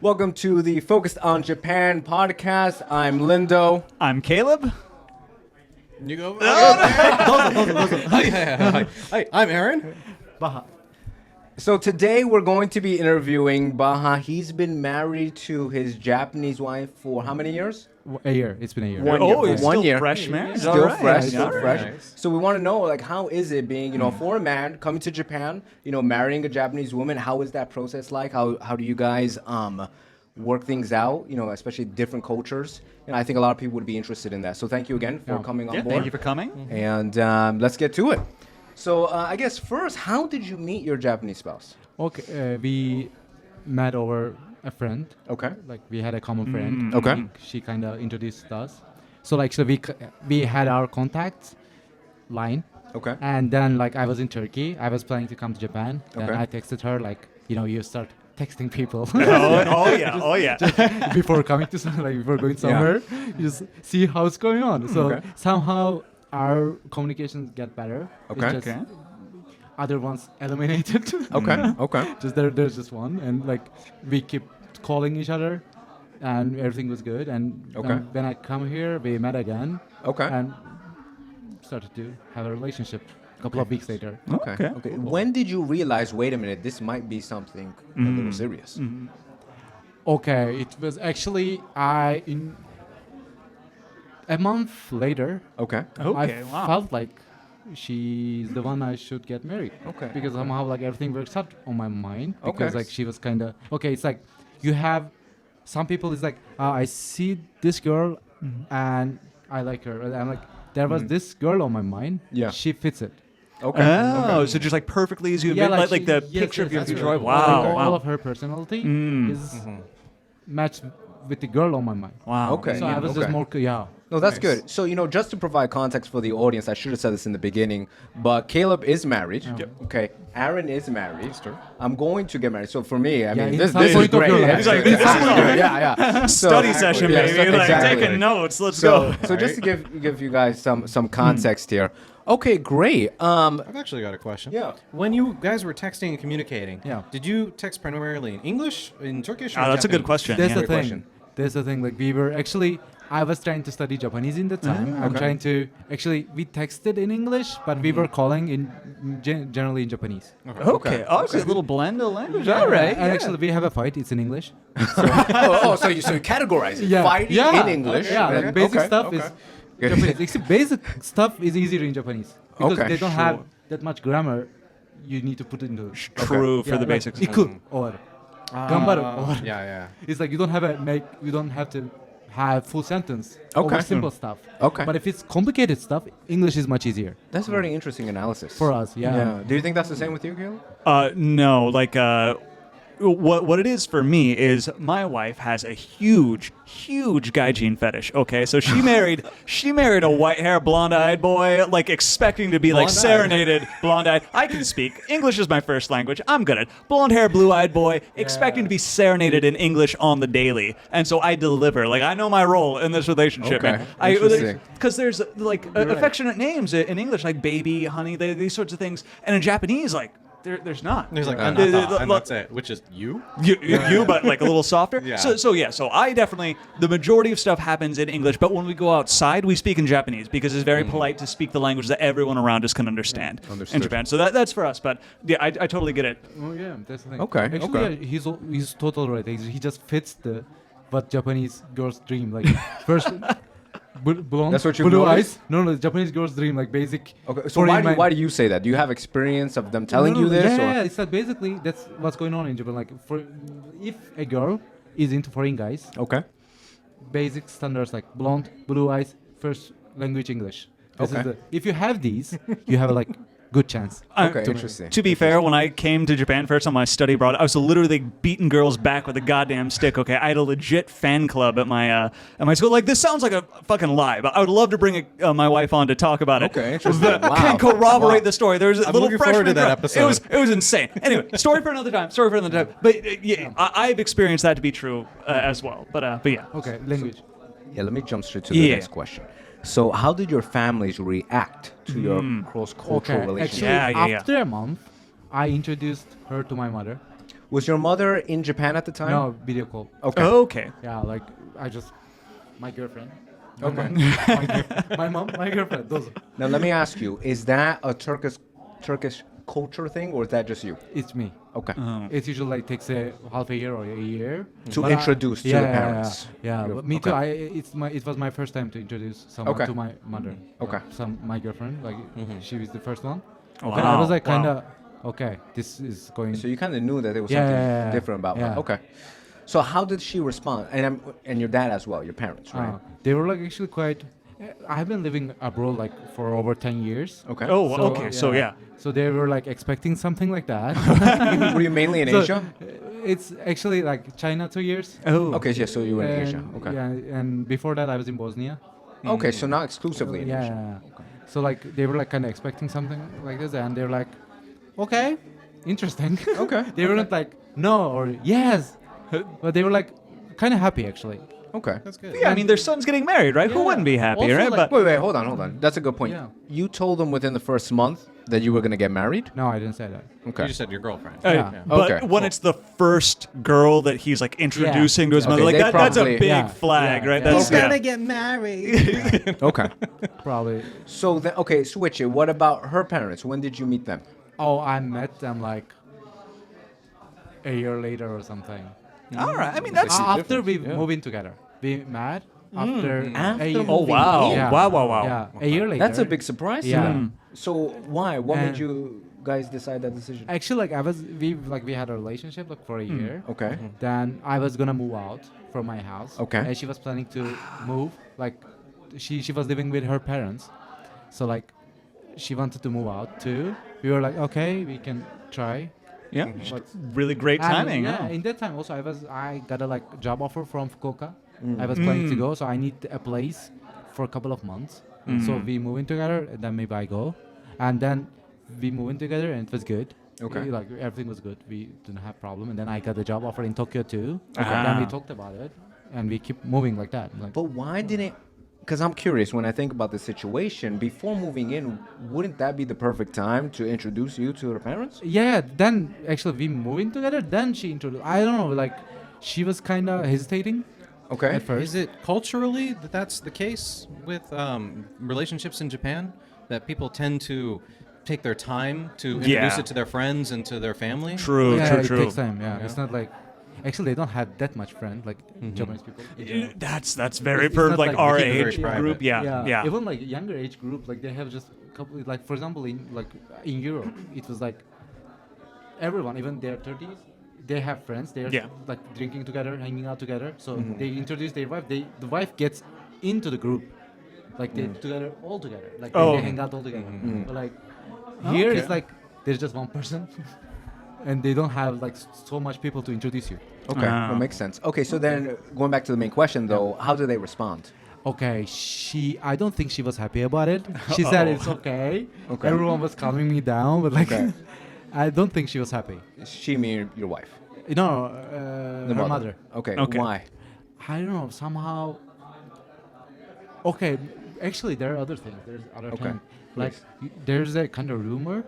Welcome to the Focused on Japan podcast. I'm Lindo. I'm Caleb. You go. Hi, I'm Aaron. Baha. So today we're going to be interviewing Baha. He's been married to his Japanese wife for how many years? A year. It's been a year. 1 year. Oh, it's 1 still year. fresh, man. Still All right. fresh, Yeah. still fresh. Nice. So we want to know, like, how is it being, for a man coming to Japan, marrying a Japanese woman? How is that process like? How do you guys work things out? Especially different cultures. I think a lot of people would be interested in that. So thank you again for coming on board. Thank you for coming. And let's get to it. So I guess first, how did you meet your Japanese spouse? Okay, we met over a friend. Okay. Like we had a common friend. Okay. She kind of introduced us. So like, so we had our contact line, Okay. and then like I was in Turkey. I was planning to come to Japan. Then Okay. I texted her like, you start texting people Oh yeah. before coming to before going somewhere. You just see how it's going on. So Okay. somehow our communications get better. Okay. It's just Okay. other ones eliminated. Okay. Okay. Just there's just one, and like we keep calling each other, and everything was good. And Okay. when I come here, we met again, Okay. and started to have a relationship. A couple of weeks later. Okay. Okay. Okay. When did you realize, wait a minute, this might be something a little serious? Okay, it was actually in a month later. Okay. Okay. I Wow. felt like she's the one I should get married. Okay. Because somehow like everything works out on my mind. Okay. Because like she was kind of okay. It's like you have some people. It's like I see this girl and I like her. And I'm like there was this girl on my mind. Yeah. She fits it. Okay. Oh, so just like perfectly as you Yeah, like she- the yes, picture of yes, your that's future right. wife. Wow. Like, Wow. all of her personality is matched with the girl on my mind. Wow. Okay. So I was just Okay. more No, that's good. So, just to provide context for the audience, I should have said this in the beginning, but Caleb is married. Yep. Okay. Aaron is married. I'm going to get married. So for me, I mean, in this some is point of great. your Yeah, life. He's like, this is good. Yeah. So, Study session, yeah, baby. Like exactly. taking notes. Let's So, go. so just to give you guys some context here. Okay, great. I've actually got a question. Yeah. When you guys were texting and communicating, Yeah. did you text primarily in English, in Turkish, or That's a good Japanese? question. That's yeah. the thing. question. That's the thing. Like we were actually, I was trying to study Japanese in the time. I'm Okay. trying to actually. We texted in English, but we were calling in generally in Japanese. Okay. Oh, it's a little blend of language. All right. And actually, we have a fight. It's in English. So you categorize it. Fighting in English. Yeah, Okay. like basic Okay, stuff okay. is Japanese. Except basic stuff is easier in Japanese because Okay, they don't sure. have that much grammar. You need to put it into True for the like basics. Iku or gambaru or Yeah. It's like you don't have to have full sentence Okay. over simple stuff. Okay. But if it's complicated stuff, English is much easier That's a very interesting analysis. for us. Yeah. Do you think that's the same with you, Caleb? No, like what it is for me is my wife has a huge gaijin fetish. Okay, so she married a white hair blonde-eyed boy, like expecting to be like Blonde-eyed. serenaded. Blonde-eyed. I can speak English is my first language. I'm good at blonde hair, blue-eyed boy, expecting to be serenaded in English on the daily, and so I deliver. Like I know my role in this relationship. Okay, man. interesting. Because there's like affectionate names in English, like baby, honey, these sorts of things, and in Japanese, like. There's not. There's like Okay. anata, and that's it, which is you. You, but like a little softer. Yeah. So I definitely, the majority of stuff happens in English, but when we go outside, we speak in Japanese because it's very polite to speak the language that everyone around us can understand in Understood. Japan. So that's for us. But yeah, I totally get it. Oh yeah, that's the thing. Okay, Actually, okay. yeah, he's total right. He just fits what Japanese girls dream. Like first. Blonde, That's what you've blue noticed? eyes. No, Japanese girls dream like basic. Okay. So foreign why mind. do you say that? Do you have experience of them telling No, you this? Yeah, Or? it's that basically that's what's going on in Japan. Like, if a girl is into foreign guys, Okay. basic standards like blonde, blue eyes, first language English. This Okay. is if you have these, you have a like good chance. Okay. To- Interesting. To be fair, when I came to Japan first on my study abroad, I was literally beating girls back with a goddamn stick. Okay, I had a legit fan club at my school. Like this sounds like a fucking lie, but I would love to bring my wife on to talk about it. Okay, interesting. Wow. Can corroborate Wow. the story. There's a I'm little looking forward to freshman that girl. episode. It was insane. Anyway, story for another time. But yeah, I've experienced that to be true as well. But yeah. Okay, language. Yeah, let me jump straight to the Yeah. next question. So, how did your families react to your cross-cultural Okay, relationship? actually, Yeah. after a month, I introduced her to my mother. Was your mother in Japan at the time? No, video call. Okay. Okay. Yeah, like I just my girlfriend. Okay. My mom, my girlfriend. Those. Now let me ask you: is that a Turkish culture thing, or is that just you? It's me. Okay. It usually like takes a half a year or a year To But introduce to the parents. Yeah, Your- but me too. okay. It was my first time to introduce someone Okay. to my mother. Okay. My girlfriend, like she was the first one. Wow. But I was like Wow. kind of okay. This is going. So you kind of knew that there was Yeah, something yeah, yeah, different about her. yeah. Okay. So how did she respond? And your dad as well, your parents, right? They were like actually quite. I've been living abroad like for over 10 years. Okay. Oh, okay. So yeah. So they were like expecting something like that. Were you mainly in So, Asia? It's actually like China 2 years. Oh. Okay, yeah. So you were in Asia. And, Okay. Yeah, and before that I was in Bosnia. Okay, so not exclusively in Yeah. Asia. So like they were like kind of expecting something like this, and they're like, okay, interesting. Okay, They weren't like no or yes, but they were like kind of happy actually. Okay. That's good. Yeah, I mean, their son's getting married, right? Who Yeah. wouldn't be happy, Also, right? like- But Wait, hold on. That's a good point. Yeah. You told them within the first month that you were gonna get married. No, I didn't say that. Okay. You just said your girlfriend. Yeah. But Okay, when cool. it's the first girl that he's like introducing to his Okay, mother, like they that's a probably- big Yeah, flag, yeah, right? yeah. That's We're yeah. get married. Okay. Probably. So then, okay, switch it. What about her parents? When did you meet them? Oh, I met them like a year later or something. All right. I mean, that's After we moved in together, we met after. After a year. oh wow, Yeah. wow. Yeah, a year later. That's a big surprise to Yeah. them. So why? What made And- you guys decide that decision? Actually, like we had a relationship like for a year. Okay. Then I was gonna move out from my house. Okay. And she was planning to move. Like, she was living with her parents, so like, she wanted to move out too. We were like, okay, we can try. Yeah, But really great and, timing. yeah, huh? in that time also I got a like job offer from Fukuoka. I was planning to go, so I need a place for a couple of months. So we move in together, and then maybe I go, and then we move in together, and it was good. Okay. Like everything was good. We didn't have problem, and then I got a job offer in Tokyo too. Okay. And then we Ah. talked about it, and we keep moving like that. Like, But why didn't? Because I'm curious. When I think about the situation, before moving in, wouldn't that be the perfect time to introduce you to her parents? yeah, then actually we moving together. Then she introduced. I don't know, like she was kind of hesitating Okay. at first. Is it culturally that that's the case with relationships in Japan? That people tend to take their time to introduce Yeah. it to their friends and to their family? True, yeah, true, it true. takes time. Yeah, it's not like. Actually, they don't have that much friend like Japanese people. in general. That's very It's for not like like- our They keep it very age private. group. Yeah. Even like younger age group, like they have just couple. Like for example, in Europe, it was like everyone, even their 30s, they have friends. They're Yeah. like drinking together, hanging out together. So they introduce their wife. The wife gets into the group, like they together all together. Like Oh. they hang out all together. But like here, Okay. it's like there's just one person. And they don't have like so much people to introduce you. Okay. Ah. That makes sense. Okay. So then, going back to the main question, though, how do they respond? Okay, I don't think she was happy about it. She said it's okay. Okay. Everyone was calming me down, but like, Okay. I don't think she was happy. She mean your wife? No, The her mother. Okay. Okay. Why? I don't know, somehow. Okay, actually, there are other things. There's other Okay, things. Like, there's a kind of rumor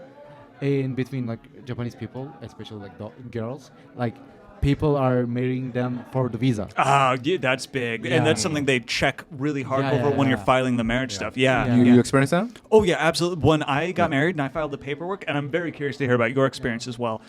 in between like Japanese people, especially like girls, like people are marrying them for the visa. Ah, yeah, that's big, Yeah. and that's something they check really hard Yeah, over yeah, when you're yeah. filing the marriage stuff. Yeah. Yeah. You experienced that? Oh yeah, absolutely. When I got married and I filed the paperwork, and I'm very curious to hear about your experience as well.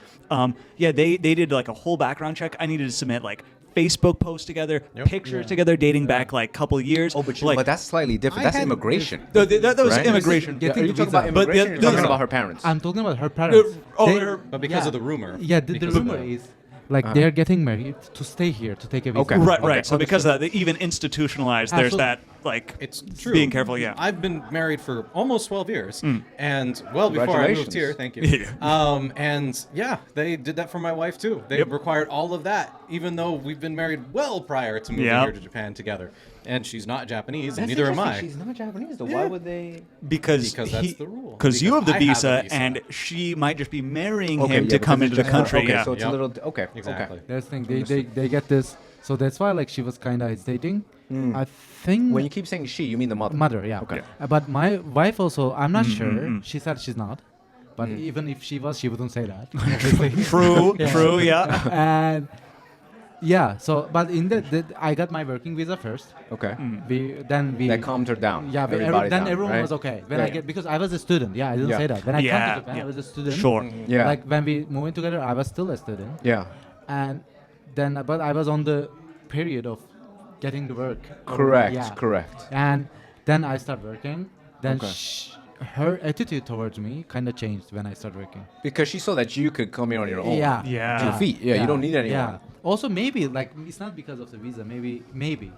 Yeah, they did like a whole background check. I needed to submit like Facebook posts together, pictures together, dating back like a couple of years. Oh, but like that's slightly different. I That's had- immigration. that was Right? immigration. Get- Are you Getting talking the about visa. But immigration? or the- you're talking no, about no. her parents. I'm talking about her parents. her- But because of the rumor. Yeah, the because of rumor the- is like they're getting married to stay here to take a visa. Okay. Right, Okay. right. So because of that, they even institutionalized, there's Absolutely. that like It's true. being careful. Yeah. I've been married for almost 12 years, and well before I moved Congratulations. here. Thank you. Yeah. And yeah, they did that for my wife too. They Yep. required all of that, even though we've been married well prior to moving Yep. here to Japan together. And she's not Japanese, and That's neither am interesting. I. She's not Japanese, though. Why would they? Because that's the rule. Because you have the Because I have visa, the visa. and she might just be marrying Okay, him yeah, to because come it's into the just her. country. Okay, Yeah. so it's Yep. a little. Okay. Exactly. Okay. That's the thing. They get this. So that's why like she was kind of hesitating. I think When you keep saying she, you mean the mother. mother, yeah. Okay. But my wife also, I'm not sure. She said she's not. But even if she was, she wouldn't say that. Obviously. True, Yeah. true, yeah. And yeah, so but in I got my working visa first. Okay. We That calmed her down. yeah, Everybody then down, everyone right? was okay. When Yeah. I get because I was a student. Yeah, I didn't Yeah. say that. When I came Yeah, to Japan, yeah. I was a student. Sure. Yeah. Like when we moved in together, I was still a student. Yeah. And then, but I was on the period of getting the work. Correct. Yeah. Correct. And then I start working. Then Okay. her attitude towards me kind of changed when I started working. Because she saw that you could come here on your own. Yeah. Yeah. 2 feet. Yeah, you don't need anyone. Yeah. Also, maybe like it's not because of the visa. Maybe.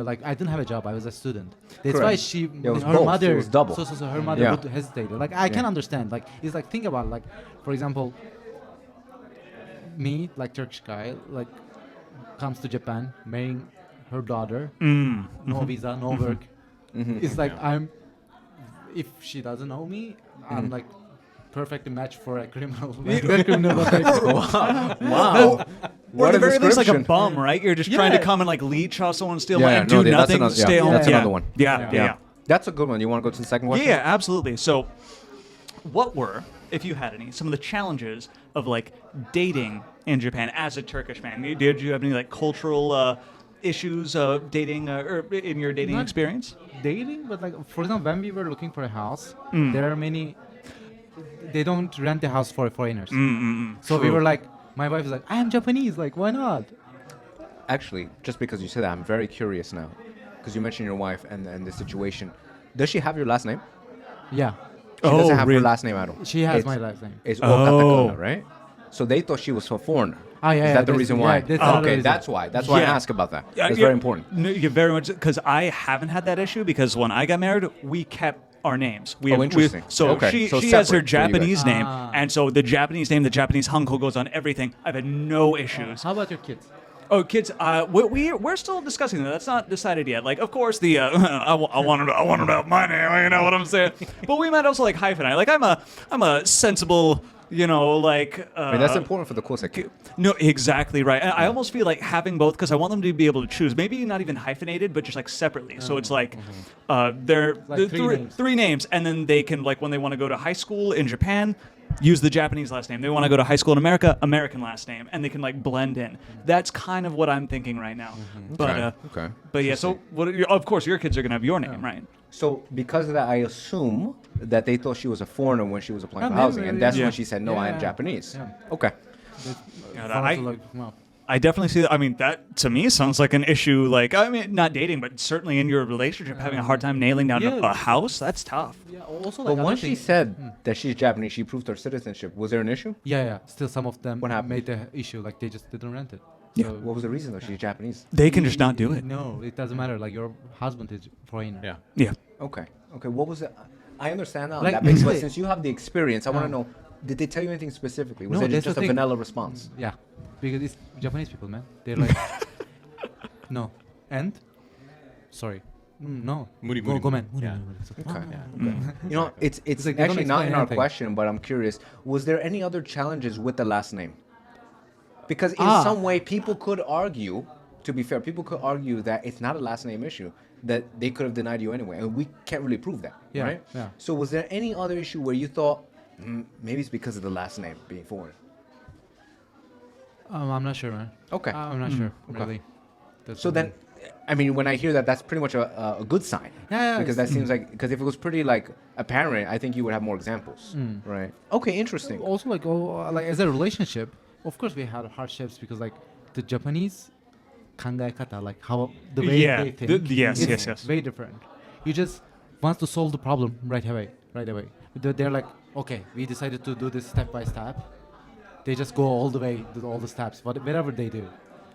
Like I didn't have a job. I was a student. That's why Correct. she, Yeah, it was her both. mother, It was double. So her mother Yeah. would hesitate. Like I can understand. Like it's like think about it. Like for example, me like Turkish guy like comes to Japan, marrying her daughter, no visa, no work. It's like if she doesn't know me, I'm like perfect match for a criminal. Wow. Or at the very least, like a description. bum, right? You're just trying to Yeah. come and like leech off someone, steal Yeah, money, yeah, and no, do that's nothing, another- yeah, stay home. that's another one. Yeah, yeah. That's a good one. You want to go to the second one? Yeah, absolutely. So, what were, if you had any, some of the challenges of like dating in Japan as a Turkish man? Did you have any like cultural issues dating or in your dating Not experience? dating, but like for example, when we were looking for a house, Mm. there are many. They don't rent the house for foreigners. So we were like, my wife is like, I am Japanese. Like, why not? Actually, just because you said that, I'm very curious now. Because you mentioned your wife and the situation. Does she have your last name? Yeah, She Oh, doesn't have really? her last name at all. she has It's- my last name. It's Oh. Okatakana, right? So they thought she was a foreigner. Ah, yeah, Is yeah, that the that's- reason yeah, why? that's Oh, another okay, reason. that's why. That's why I Yeah. ask about that. Yeah, That's yeah. very important. No, you're very much because I haven't had that issue because when I got married, we kept our names. Oh, interesting. So Okay, she so she has her separate for you guys. Japanese name, Ah. and so the Japanese name, the Japanese hanko goes on everything. I've had no issues. How about your kids? Oh, kids, we're still discussing that. That's not decided yet. Like, of course, the I want to have my name. You know what I'm saying? But we might also like hyphenate. Like, I'm a sensible, like. I mean, that's important for the koseki. No, exactly right. And I almost feel like having both because I want them to be able to choose. Maybe not even hyphenated, but just like separately. So it's like they're Like three names, and then they can like when they want to go to high school in Japan, use the Japanese last name. They want to go to high school in America, American last name, and they can like blend in. That's kind of what I'm thinking right now. But Okay. but yeah. So of course your kids are gonna have your name, right? So because of that, I assume that they thought she was a foreigner when she was applying Yeah, for maybe, housing, and that's yeah. when she said, "No, I am Yeah. Japanese." Yeah. Okay. Yeah, For us I- to, like, well, I definitely see that. I mean, that to me sounds like an issue. Like, I mean, not dating, but certainly in your relationship, having a hard time nailing down Yeah. a house. That's tough. yeah. Also, But like once other she things- said that she's Japanese, she proved her citizenship. Was there an issue? yeah. Still, some of them What happened? made the issue like they just didn't rent it. Yeah. So What was the reason though? She's Japanese. They can just not do it. No, it doesn't matter. Like your husband is foreigner. Yeah. Yeah. Okay. Okay. What was it? I understand now. Like, That makes, but usually- since you have the experience, I want to No. know: did they tell you anything specifically? Was No, it that's just the a thing. vanilla response? Yeah, because it's Japanese people, man. They're like, no, and sorry, no, Moody, go, moody, go, moody. man. Moody, Yeah. moody, moody. So- Okay. Ah. Okay. You know, it's like they don't actually not explain in our anything. question, but I'm curious. Was there any other challenges with the last name? Because in Ah. some way, people could argue. To be fair, people could argue that it's not a last name issue. That they could have denied you anyway, and we can't really prove that, Yeah, right? yeah. So, was there any other issue where you thought maybe it's because of the last name being foreign? I'm not sure, man. Okay. I'm not sure, okay. really. That's So then, I mean, when I hear that, that's pretty much a good sign. Yeah, Because that seems like because if it was pretty like apparent, I think you would have more examples, right? Okay, interesting. also like as a relationship, of course we had hardships because like the Japanese kangaekata, like how the way Yeah, they think, yes, is yes, yes. very different. You just want to solve the problem right away, right away. They're like, okay, we decided to do this step by step. They just go all the way, do all the steps, whatever they do.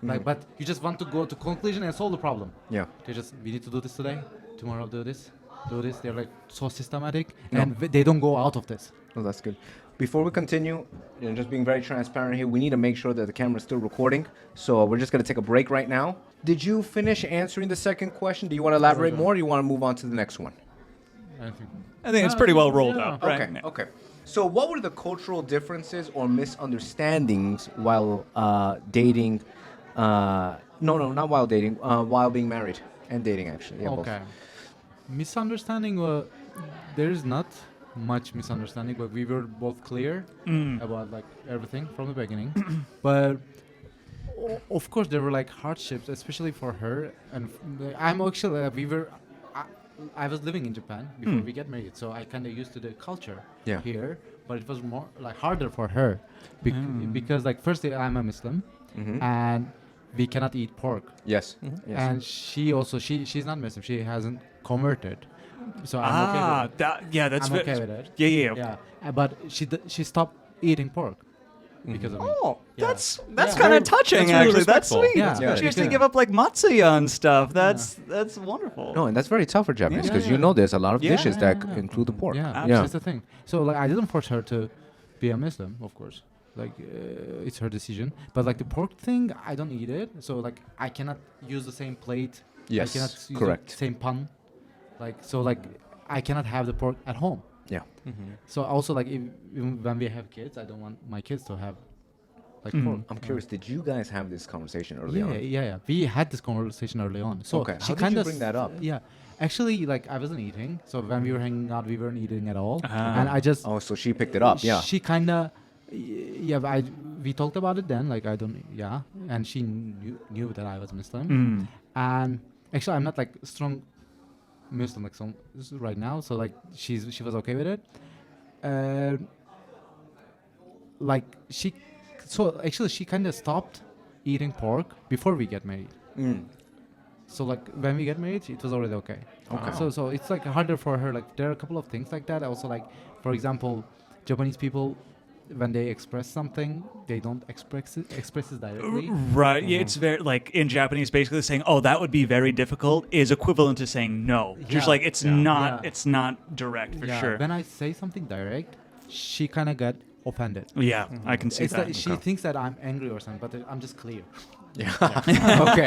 Like, but you just want to go to conclusion and solve the problem. Yeah. They just, we need to do this today. Tomorrow, do this. They're like so systematic, and they don't go out of this. Oh, that's good. Before we continue, just being very transparent here, we need to make sure that the camera's still recording. So we're just going to take a break right now. Did you finish answering the second question? Do you want to elaborate more or do you want to move on to the next one? I think it's pretty well rolled Yeah. out. Right? Okay, okay. So what were the cultural differences or misunderstandings while dating? Not while dating, while being married and dating, actually. Yeah, both. Okay. Misunderstanding, there is not. much misunderstanding, but we were both clear about like everything from the beginning. But of course, there were like hardships, especially for her. And I'm actually I was living in Japan before we get married, so I kind of used to the culture Yeah. here. But it was more like harder for her because like firstly I'm a Muslim and we cannot eat pork. Yes. Yes. And she also she's not Muslim. She hasn't converted, so I'm okay with it. That's I'm okay with it. Yeah. Yeah, but she stopped eating pork because of me. Oh, Yeah. that's Yeah. kind of Very- touching, that's really actually. That's respectful. sweet. Yeah. Yeah. She used to Yeah. give up like matsuya and stuff. That's wonderful. No, and that's very tough for Japanese Yeah, because yeah. you know there's a lot of Yeah, dishes yeah, that yeah. include the pork. Yeah, Yeah. that's the thing. So like I didn't force her to be a Muslim, of course. Like it's her decision. But like the pork thing, I don't eat it. So like I cannot use the same plate. Yes, I cannot use correct. the same pan. Like so like I cannot have the pork at home. Yeah. So also like even when we have kids, I don't want my kids to have like pork. I'm curious, did you guys have this conversation early Yeah, on? yeah. We had this conversation early on. So Okay. she How did kind you of bring that up? Yeah, actually, like I wasn't eating. So when we were hanging out, we weren't eating at all. Ah. And I just Oh, so she picked it up. Yeah. She kind of we talked about it then. Like I don't and she knew that I was Muslim. And actually, I'm not like strong Muslim like some right now. So like she was okay with it. Like so actually she kind of stopped eating pork before we get married. So like when we get married, it was already okay. Okay. So it's like harder for her. Like there are a couple of things like that. Also like for example, Japanese people when they express something, they don't express it directly. Right. Yeah, it's very like in Japanese, basically saying, "Oh, that would be very difficult," is equivalent to saying no. Just Yeah. like it's not, Yeah. it's not direct for sure. When I say something direct, she kind of got offended. Yeah, I can see It's that. like she thinks that I'm angry or something, but I'm just clear. Okay.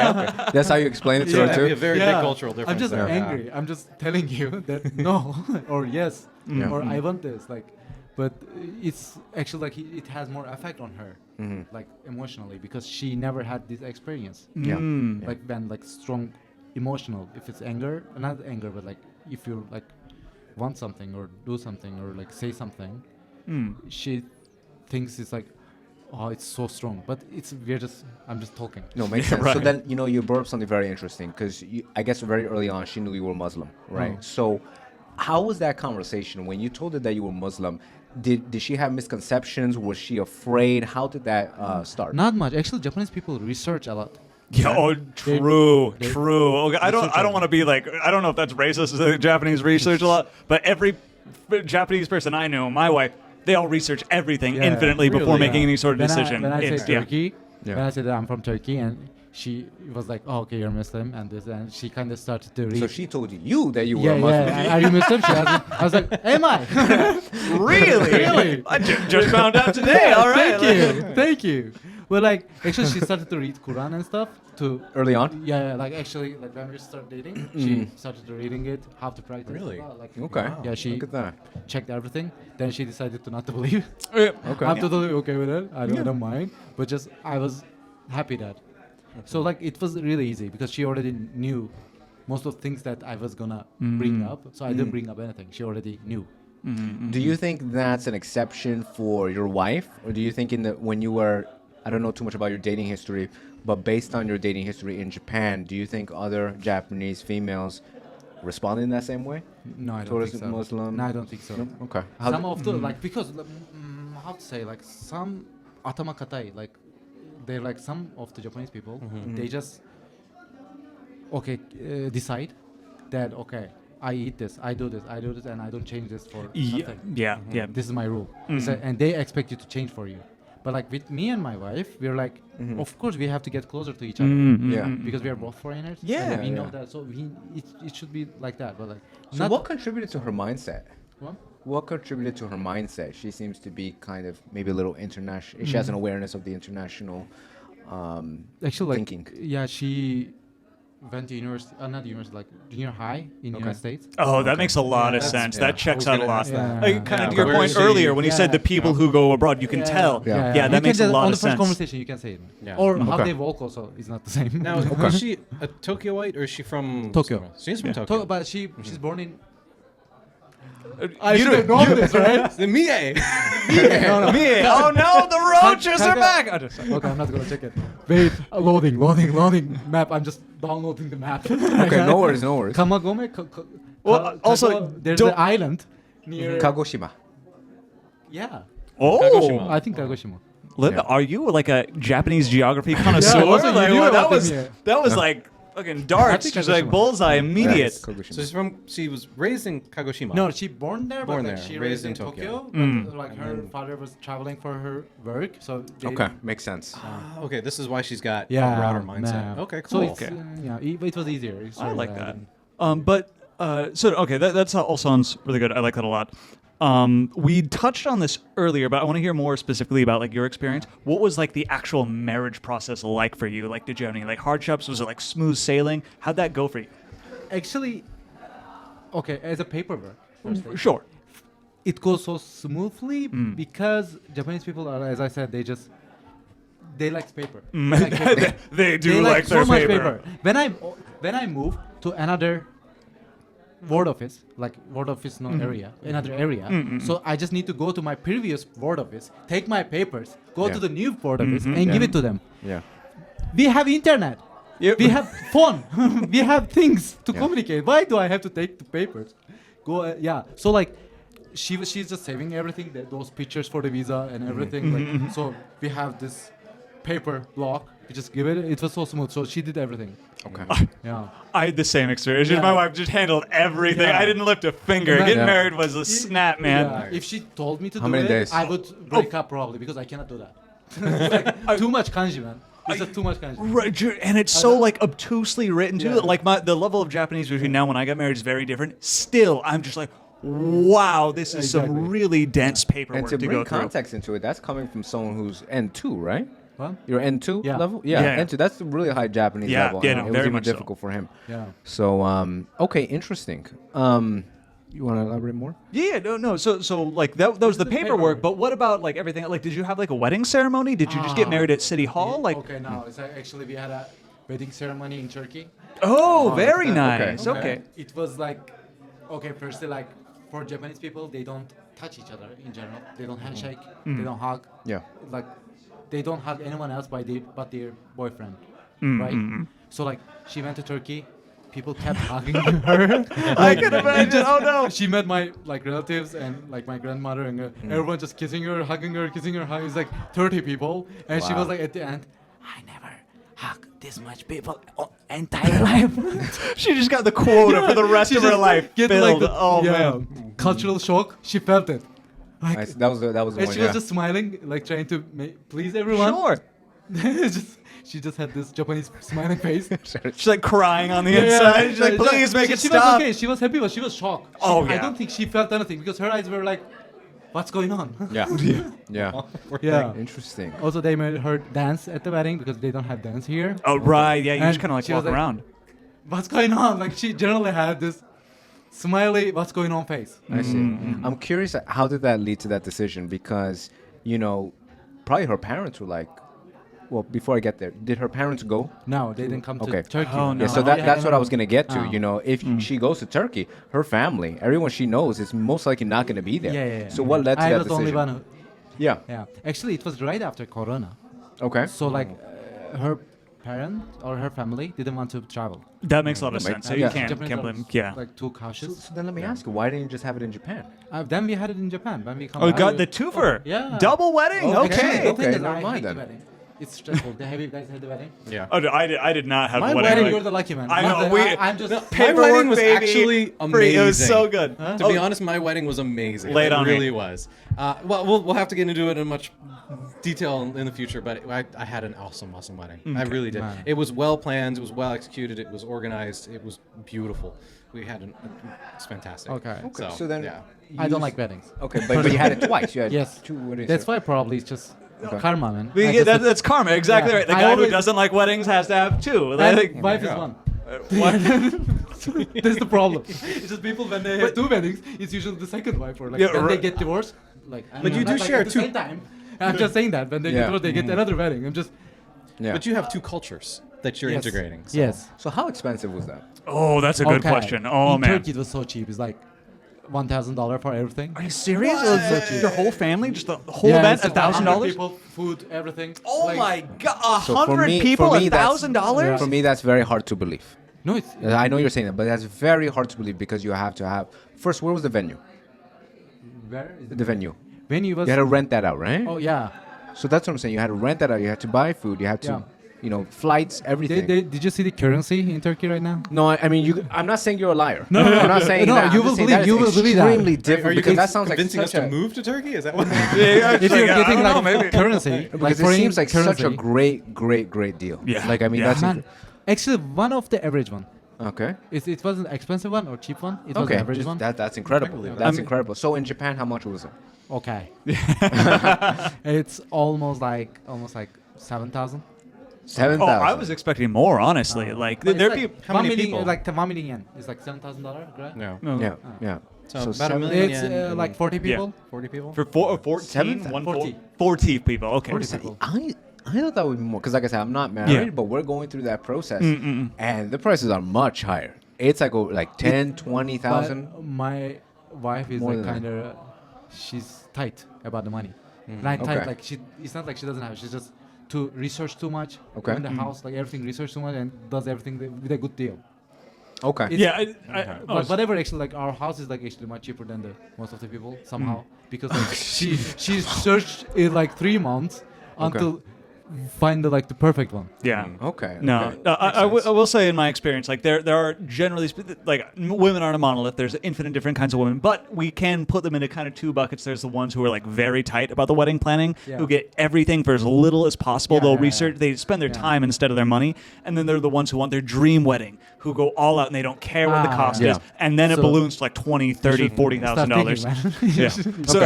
That's how you explain it to That'd her be a too. very big cultural difference. I'm just there. angry. I'm just telling you that no or yes Yeah. or I want this. Like, but it's actually like it has more effect on her, like emotionally, because she never had this experience. Yeah. Like when like strong emotional, if it's anger, not anger, but like if you like want something or do something or like say something, she thinks it's like, oh, it's so strong. But I'm just talking. No, makes sense. So then, you brought up something very interesting because I guess very early on she knew you were Muslim, right? So how was that conversation when you told her that you were Muslim? Did she have misconceptions? Was she afraid? How did that start? Not much. Actually, Japanese people research a lot. Yeah, oh, true. they- Okay, I don't want to be like, I don't know if that's racist to say Japanese research a lot, but every Japanese person I know, my wife, they all research everything Yeah, infinitely before really, making any sort of When decision. when I It's- said Turkey, Yeah. when I said that I'm from Turkey, and she was like, "Oh, okay, you're Muslim," and this, and she kind of started to read. So she told you that you were yeah, a Muslim. yeah. Are you Muslim? She asked me. I was like, "Am I?" Really? Really? I just found out today. All right. Thank you. Well, like actually, she started to read Quran and stuff. Early on? Yeah, like actually, like when we started dating, she started reading it, how to practice. Really? Like, Okay. Yeah, she Look at that. checked everything. Then she decided to not to believe. Okay. I'm totally okay with it. I don't mind. But just I was happy that. So like it was really easy because she already knew most of things that I was gonna bring up. So I didn't bring up anything. She already knew. Do you think that's an exception for your wife, or do you think when you were, I don't know too much about your dating history, but based on your dating history in Japan, do you think other Japanese females respond in that same way? No, I don't Towards think so. Muslim? No, I don't think so. No? Okay. Some of the like because how to say like some atama katai like they're like some of the Japanese people they just decide that okay I eat this, I do this, and I don't change this for something. Yeah. This is my rule. And they expect you to change for you. But like with me and my wife, we're like, of course we have to get closer to each other Yeah. because we are both foreigners. Yeah. and we know Yeah. that. So it should be like that. But like, So what contributed to her mindset? What? What contributed to her mindset? She seems to be kind of maybe a little international. She has an awareness of the international Actually, like, thinking. yeah, she went to university, not university, like junior high in the United States. Oh, that makes a lot of that's- sense. yeah. That checks I out was a gonna lot. ask that. Like, kind Yeah. of to your Where point is she- earlier when you said Yeah. the people who go abroad, you can tell. Yeah. Yeah, You that makes can a just- lot on of the first sense. conversation you can say it. Yeah. Or how Okay. they walk also is not the same. Now, is she a Tokyoite or is she from Tokyo. She's from Tokyo. But she's born in I should have known this, right? The Mie. No. Me. Oh no, the roaches are back. Oh, just- Okay, I'm not gonna check it. Wait, loading map. I'm just downloading the map. Okay, no worries. Kamagome. Well, also, there's don't- an island near. Kagoshima. Yeah, Oh, Kagoshima. I think Kagoshima. Linda, Yeah. are you like a Japanese geography connoisseur? also you Like, knew well, about that was them, yeah. that was like fucking darts, think just like Kagoshima. bullseye immediate. So she was raised in Kagoshima. No, she born there, Born but like, there, she raised raised in in Tokyo. Tokyo. But, like her father was traveling for her work, so they, Okay, makes sense. Okay, this is why she's got Yeah, a router mindset. no. Okay, So cool. it's, it was easier. It's I sort like of, that. That's all sounds really good. I like that a lot. We touched on this earlier, but I want to hear more specifically about like your experience. What was like the actual marriage process like for you? Like, did you have any like hardships? Was it like smooth sailing? How'd that go for you? Actually, okay, as a paperwork, firstly, Sure. it goes so smoothly because Japanese people are, as I said, they like paper. They like paper. They do They like their so much paper. When I moved to another ward office, no area, another area. So I just need to go to my previous ward office, take my papers, go to the new ward office, and give it to them. Yeah. We have internet. Yep. We have phone. We have things to Yeah. communicate. Why do I have to take the papers? So like, she's just saving everything, those pictures for the visa and everything. Like, so we have this paper block. We just give it. It was so smooth. So she did everything. Okay. Yeah. I had the same experience. Yeah. My wife just handled everything. Yeah. I didn't lift a finger. Yeah. Getting Yeah. married was a snap, man. Yeah. If she told me to How do many it, days? I would break up probably because I cannot do that. It's like, too much kanji, man. It's just too much kanji. Right, and it's so like obtusely written too. Yeah. Like the level of Japanese between now and when I got married is very different. Still, I'm just like, wow, this is Exactly. some really dense paperwork And to to bring go through. context into it, that's coming from someone who's N2, right? What? You're N2 Yeah. level? Yeah, Yeah. N2. That's a really high Japanese Yeah, level. yeah, and no, it was very even much so. difficult for him. Yeah. So, okay, interesting. You want to elaborate more? Yeah, no. So like that was the the paperwork. paperwork. But what about like everything? Like, did you have like a wedding ceremony? Did you just get married at City Hall? Like, Okay, now it's actually we had a wedding ceremony in Turkey. oh, very okay. nice. Okay. It was like, okay, firstly, like for Japanese people, they don't touch each other in general. They don't handshake. They don't hug. Yeah. Like, they don't hug anyone else but their boyfriend, Mm, right? So like, she went to Turkey. People kept hugging her. I can imagine. Oh no. She met my like relatives and like my grandmother and everyone just kissing her, hugging her. It's like 30 people, and she was Wow. like at the end, I never hugged this much people entire life. She just got the quota for the rest She of her just life get, filled. like, Oh man. cultural shock. She felt it. Like, Nice. That was the and one. she Yeah. was just smiling, like trying to please everyone. Sure. She just had this Japanese smiling face. She's like crying on the inside. She's like, please make it she stop. was okay. She was happy, but she was shocked. Oh, I yeah. don't think she felt anything because her eyes were like, "What's going on?" Yeah. Yeah. Yeah. Interesting. Also, they made her dance at the wedding because they don't have dance here. Oh right, yeah. You And just kind of like she was walk like- around. What's going on? Like she generally had this smiley, "What's going on?" face. I see. I'm curious, how did that lead to that decision? Because, probably her parents were like, well, before I get there, did her parents go? No, they didn't come Okay. to Turkey. Oh, no. Yeah, so that's what I was gonna get to. Oh. If she goes to Turkey, her family, everyone she knows, is most likely not gonna be there. Yeah. So what led to I that was the only decision? one who. Yeah. Yeah, actually, it was right after Corona. Okay. So like, her parent or her family didn't want to travel. That makes a lot of That makes- sense. So yeah. you can't Japanese blame. are, Yeah. Like too cautious. So then let me ask you, why didn't you just have it in Japan? Then we had it in Japan. When we come Oh, back. got the twofer. Yeah. Double wedding. Oh, Okay. actually, The thing is, never I mind hate the then. wedding. It's stressful. Have you guys had the wedding? Yeah. Oh, no, I did not have My a wedding. wedding, like- You're the lucky man. I Not know. that I'm just. My Paperwork, wedding was baby, actually free. It was amazing. so good. To be honest, my wedding was amazing. Lay it on me. really was. Well, we'll have to get into it in much detail in the future, but I had an awesome wedding. I really did. Man. It was well planned. It was well executed. It was organized. It was beautiful. We had it's fantastic. Okay. So then, yeah. I don't like weddings. Okay, but you had it twice. You had Yes. two weddings. That's why probably it's just Okay. karma, man. We I get just- that's karma. Exactly Yeah. right. The I guy always- who doesn't like weddings has to have two. And Like, wife is Yeah. one. what? That's the problem. It's just people when they have two weddings, it's usually the second wife or like Yeah, when they right. get divorced. Like, I But mean, you not do like share at the two- same time. I'm just saying that when they get Yeah. divorced, they get another wedding. I'm just Yeah. But you have two cultures that you're yes. integrating. So. Yes. So how expensive was that? Oh, that's a good Okay. question. Oh in man. Turkey, it was so cheap. It's like $1,000 for everything. Are you serious? Your whole family, just the whole event, it's $1,000? people, food, everything. Oh Like- my god! So for 100 me- people, for me, that's- $1,000? For me, that's very hard to believe. No, it's I know you're saying that, but that's very hard to believe because you have to have. First, where was the venue? where is The venue. venue was. You had to rent that out, right? Oh yeah. So that's what I'm saying. You had to rent that out. You had to buy food. You had to, flights, everything. Did you see the currency in Turkey right now? No, I mean, I'm not saying you're a liar. No, I'm not saying No, that. you I'm will just saying believe- that you is will believe that. extremely different Are you because that sounds like convincing us such to a move to Turkey? Is that what? If you're getting I don't like know, maybe. currency, because it foreign seems like such a currency. great deal. Yeah. Like I mean, Yeah. that's Man, actually one of the average one. okay. It wasn't expensive one or cheap one. It was Okay, the average just one. that's incredible. believe That's that. incredible. So in Japan, how much was it? Okay. It's almost like 7,000. 7,000. Oh, I was expecting more, honestly. Like, But it's there'd like be... How many 1 million, people? like 1 million yen. It's like $7,000, right? No. No. Yeah. So about a seven- million. It's yen like 40 Yeah. people. 40 people. For 14? Seven- 40 people, okay. 40 people. I thought that would be more because, like I said, I'm not married, Yeah. but we're going through that process, and the prices are much higher. It's like 10, 20,000. But my wife is More like than that. kind of, she's tight about the money. Like Okay. tight, like it's not like she doesn't have. She's just to research too much. Okay. In the house, like everything research too much and does everything with a good deal. Okay. It's- Yeah, But whatever, actually, like our house is like actually much cheaper than the most of the people somehow because like, she searched in like 3 months until find the perfect one. yeah. Okay. No, okay. I will say in my experience, like there are generally women aren't a monolith. There's infinite different kinds of women, but we can put them into kind of 2 buckets. There's the ones who are like very tight about the wedding planning, Yeah. who get everything for as little as possible. Yeah, They'll yeah, research, yeah. they spend their Yeah. time instead of their money, and then there are the ones who want their dream wedding, who go all out and they don't care what the Ah, cost yeah. is, and then it So- balloons to like $20,000, $30,000, Start $40,000. thinking, man. Yeah. So,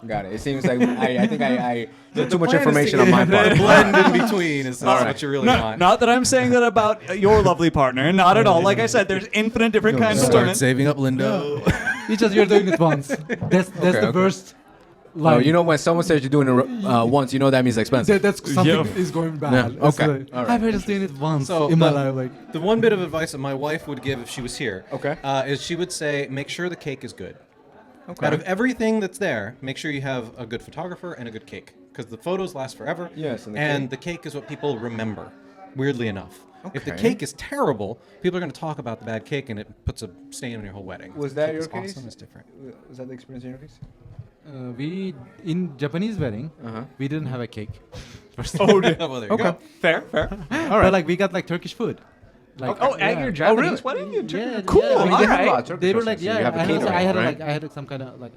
Got it. It seems like I think I did too much plan is information to on my get part. The blend in between is All right. what you really not, want. not that I'm saying that about your lovely partner, not at all. Like I said, there's infinite different kinds of women. saving up, Lindo. It's just you're doing it once. That's Okay, the okay. first. Oh, Like, you know when someone says you're doing it once, you know that means expensive. that's something Yeah. is going bad. Yeah, It's okay, like, all right. I've just doing it once So in my the- life. Like, The one bit of advice that my wife would give if she was here, Okay. is she would say, make sure the cake is good. Okay. Out of everything that's there, make sure you have a good photographer and a good cake, because the photos last forever. Yes, and and the the cake is what people remember. Weirdly enough, if the Okay. cake is terrible, people are going to talk about the bad cake, and it puts a stain on your whole wedding. Was If that the your cake is case? Awesome is different. Was that the experience in your case? we in Japanese wedding, we didn't have a cake. Oh, well, there you go. Fair. But like we got like Turkish food. Like, Oh, at your Japanese wedding? You Yeah, cool. yeah, all they have right. a lot of Turkish They were restaurants, like, so yeah, you have a I had, catering, I had right? I had some kind of like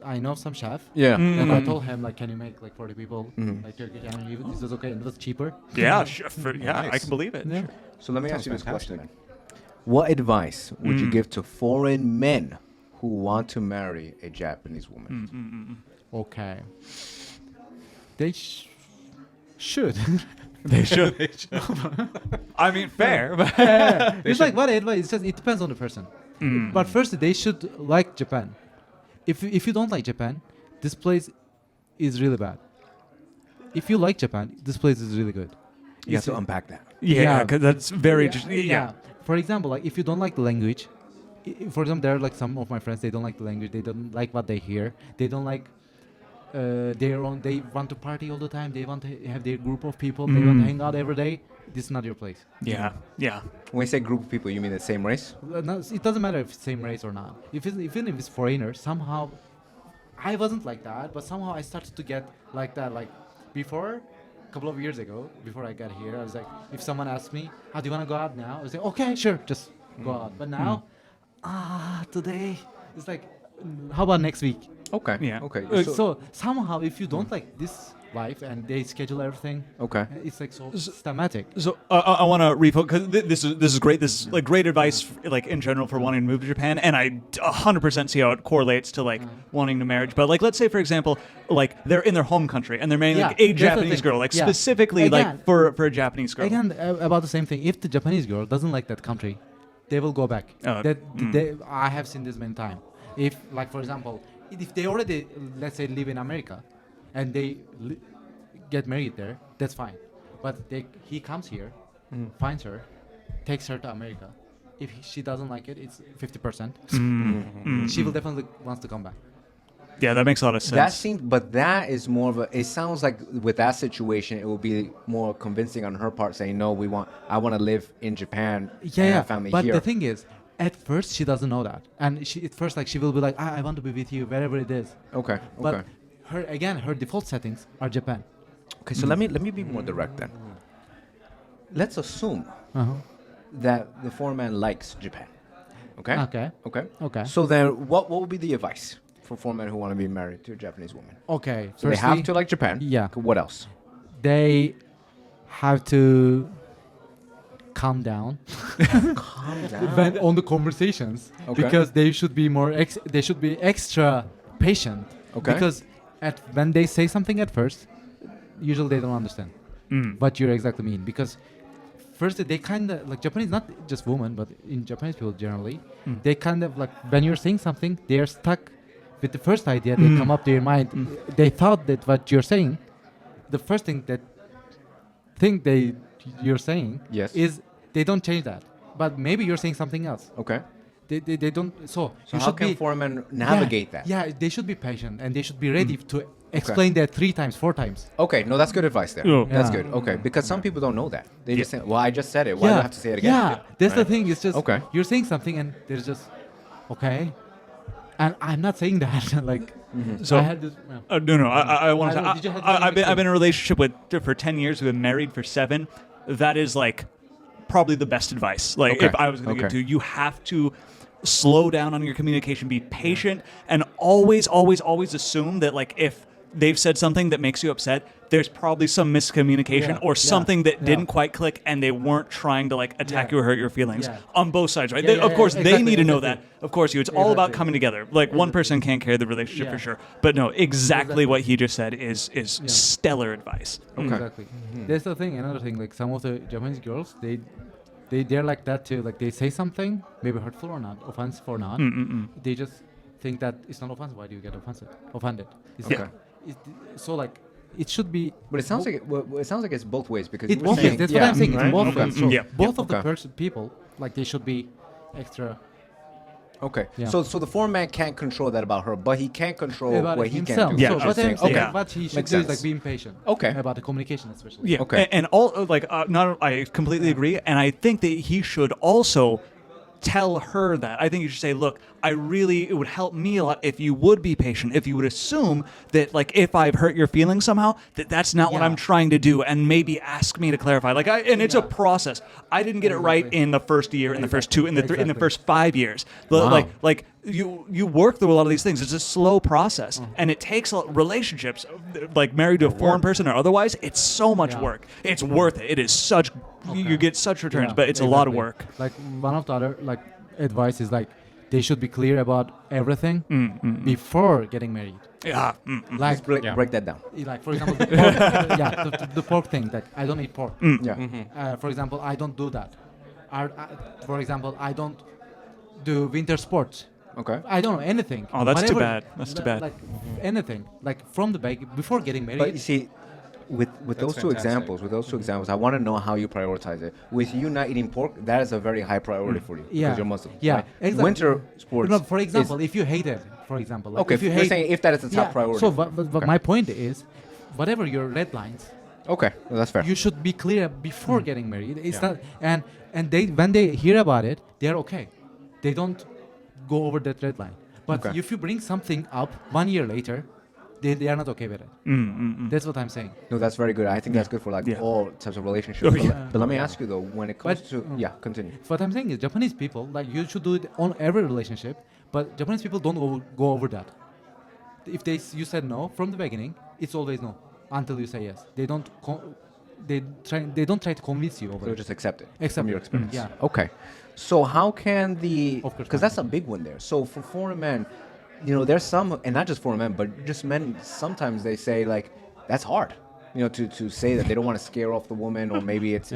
I know some chef. Yeah. And I told him like, can you make like 40 people like Turkish? And this was okay. And it was cheaper. Yeah, sure, yeah, I Nice. can believe it. Yeah. So let me ask you this Sounds question then. What advice would you give to foreign men who want to marry a Japanese woman? Okay. They should. They should. I mean, fair. But It's like what advice? It's just it depends on the person. But first, they should like Japan. If you don't like Japan, this place is really bad. If you like Japan, this place is really good. You have It's- to unpack that. yeah, Yeah. because that's very interesting. Yeah. For example, like if you don't like the language, for example, there are like some of my friends they don't like the language. They don't like what they hear. They don't like their own. They want to party all the time. They want to have their group of people. They want to hang out every day. This is not your place. Yeah. Yeah. When you say group of people, you mean the same race? No, it doesn't matter if it's same race or not. Even if it's foreigner, somehow I wasn't like that, but somehow I started to get like that. Like before, a couple of years ago, before I got here, I was like, if someone asked me, "How do you want to go out now?" I was like, "Okay, sure, just go out." But now, today it's like, how about next week? Okay. Yeah. Okay. So somehow, if you don't like this life and they schedule everything, Okay. it's like so systematic. So I want to refocus because this is great. This is like great advice, like in general, for wanting to move to Japan, and I 100% see how it correlates to like wanting to marriage. But like, let's say for example, like they're in their home country and they're marrying like Yeah, a that's the Japanese thing. girl, like Yeah. specifically Again, like for a Japanese girl. Again, about the same thing. If the Japanese girl doesn't like that country, they will go back. I have seen this many times. If, like, for example, if they already, let's say, live in America, and they get married there, that's fine. But he comes here, finds her, takes her to America, if she doesn't like it, it's 50%. Mm. She will definitely wants to come back. Yeah, that makes a lot of sense. That seems, but that is more of a. It sounds like with that situation, it will be more convincing on her part, saying, "No, I want to live in Japan and have family But here." the thing is, at first she doesn't know that, and at first like she will be like, I want to be with you wherever it is. Okay. But Okay. her default settings are Japan. Okay. So let me be more direct then. Let's assume that the foreign man likes Japan. Okay. Okay. Okay. Okay. So then, what would be the advice for foreign men who want to be married to a Japanese woman? Okay. So they have to like Japan. Yeah. What else? They have to calm down Calm down. when on the conversations Okay. because they should be they should be extra patient. Okay. Because when they say something at first, usually they don't understand what you exactly mean. Because first they kind of like Japanese, not just women, but in Japanese people generally, they kind of like when you're saying something, they are stuck with the first idea that come up to your mind. They thought that what you're saying, the first thing that you're saying Yes. is they don't change that. But maybe you're saying something else. Okay. They don't. So So you how should can be foreign men navigate that? Yeah, they should be patient and they should be ready to explain that 3 times, 4 times. Okay, no, that's good advice there. Yeah. That's Yeah. good. Okay, because some people don't know that. They just say, "Well, I just said it. Why do I have to say it again?" Yeah, that's the Right? thing. It's just Okay. you're saying something and there's just okay, and I'm not saying that like. So- I had this. Yeah. No. I want I to. don't know, did you have I've been in a relationship for 10 years. We've been married for 7. That is like probably the best advice. Like Okay. if I was going to give Okay. to you, have to slow down on your communication, be patient, and always assume that like if they've said something that makes you upset, there's probably some miscommunication Yeah, or yeah, something that yeah. didn't quite click, and they weren't trying to like attack Yeah. you or hurt your feelings Yeah. on both sides, right? Yeah, Of course, yeah, they exactly, need to know exactly. that. Of course, it's all about Exactly. coming together. Like one person can't carry the relationship for Yeah. sure, but no, exactly Exactly. what he just said is stellar advice. Okay. Exactly. That's the thing. Another thing, like some of the Japanese girls, they're like that too. Like they say something, maybe hurtful or not, offensive or not. They just think that it's not offensive. Why do you get offended? It's Okay. so like it should be. But it sounds like it's both ways because It you were both saying, ways. That's what I'm saying. It's right? both Okay. ways. So Yeah. both of the Okay. people, like they should be extra. Okay. Yeah. So the foreign man can't control that about her, but he can control About what he himself. can do. Yeah, So I'm what saying- I'm saying, okay. what he should Makes do is sense. like being patient. Okay. About the communication, especially. Yeah. Okay. And all like not I completely agree, and I think that he should also tell her that. I think you should say, look, it would help me a lot if you would be patient, if you would assume that like if I've hurt your feelings somehow, that's not what Yeah. I'm trying to do, and maybe ask me to clarify. Like and it's a Yeah. process. I didn't get it right Exactly. in the first year, in the first 2, in the in the Exactly. first 5 years. Wow. Like you work through a lot of these things. It's a slow process, and it takes relationships, like married to a foreign person or otherwise. It's so much Yeah. work. It's worth it. It is such. You get such returns, Yeah, but it's a lot of exactly. work. Like one of the other like advice is like they should be clear about everything before getting married. Yeah. Like Break that down. like for example, the pork, the pork thing. Like I don't eat pork. Yeah. For example, I don't do that. For example, I don't do winter sports. Okay. I don't know anything. Oh, that's too Whatever, bad. That's too bad. Like anything, like from the back before getting married. But you see, with those two examples, I want to know how you prioritize it. With you not eating pork, that is a very high priority for you yeah, because you're Muslim. yeah, right? exactly. Winter sports. No, for is- example, if you hate it, for example, like okay, if you you're hate, saying if that is the top priority. So, but my point is, whatever your red lines, Okay, well, that's fair. you should be clear before getting married. It's not, and they when they hear about it, they're okay. They don't go over that red line. But Okay. if you bring something up 1 year later, they are not okay with it. That's what I'm saying. No, that's very good. I think that's good for like Yeah. all types of relationships. Oh, yeah. But let me ask you though, when it comes But- to continue. What I'm saying is Japanese people, like you should do it on every relationship, but Japanese people don't go over that. If you said no from the beginning, it's always no until you say yes. They don't don't try to convince you over So it. just accept it Accept from your it. experience. Yeah. Okay. So how can Of course because not. that's a big one there. So for foreign men, there's some, and not just foreign men, but just men. Sometimes they say like that's hard. To say that they don't want to scare off the woman, or maybe it's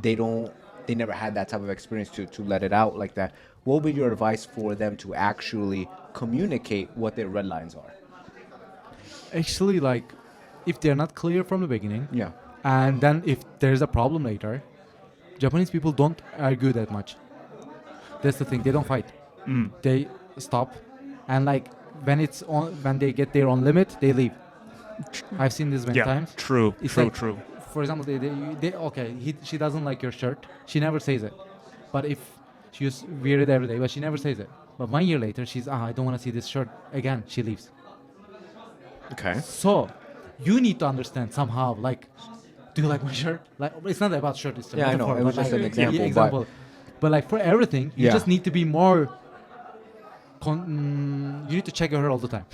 they never had that type of experience to let it out like that. What would be your advice for them to actually communicate what their red lines are? Actually, like if they're not clear from the beginning, Yeah. and then if there's a problem later, Japanese people don't argue that much. That's the thing. They don't fight. They stop, and like when they get their own limit, they leave. I've seen this many Yeah, times. true, It's true, like, true. For example, she doesn't like your shirt. She never says it. But if she just wear it every day, but she never says it. But 1 year later, I don't want to see this shirt again. She leaves. Okay. So, you need to understand somehow, like, do you like my shirt? Like, it's not about shirt. It's a Yeah, I know. metaphor. It was but just like, an example, but- example. But like for everything, you Yeah. just need to be more. You need to check her all the time.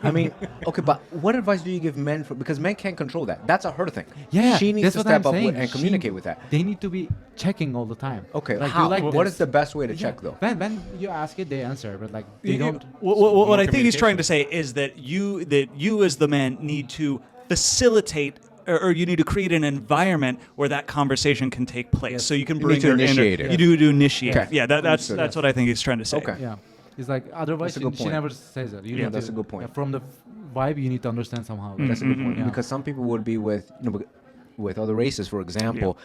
I mean, okay, but what advice do you give men for? Because men can't control that. That's a her thing. Yeah, she needs that's to what step I'm up saying. and communicate with that. They need to be checking all the time. Okay, like, how? you like What this? is the best way to Yeah. check though? When you ask it, they answer, but like they don't. What I think he's communication. trying to say is that you as the man need to facilitate, or you need to create an environment where that conversation can take place. So you can You bring need to your initiate inner, it. you do initiate. Okay. Yeah, that's Understood. what I think he's trying to say. Okay. Yeah, it's like otherwise That's a good she point. never says it. You Yeah, need that's to- a good point. from the vibe, you need to understand somehow. That's a good point. Yeah. Because some people would be with other races, for example,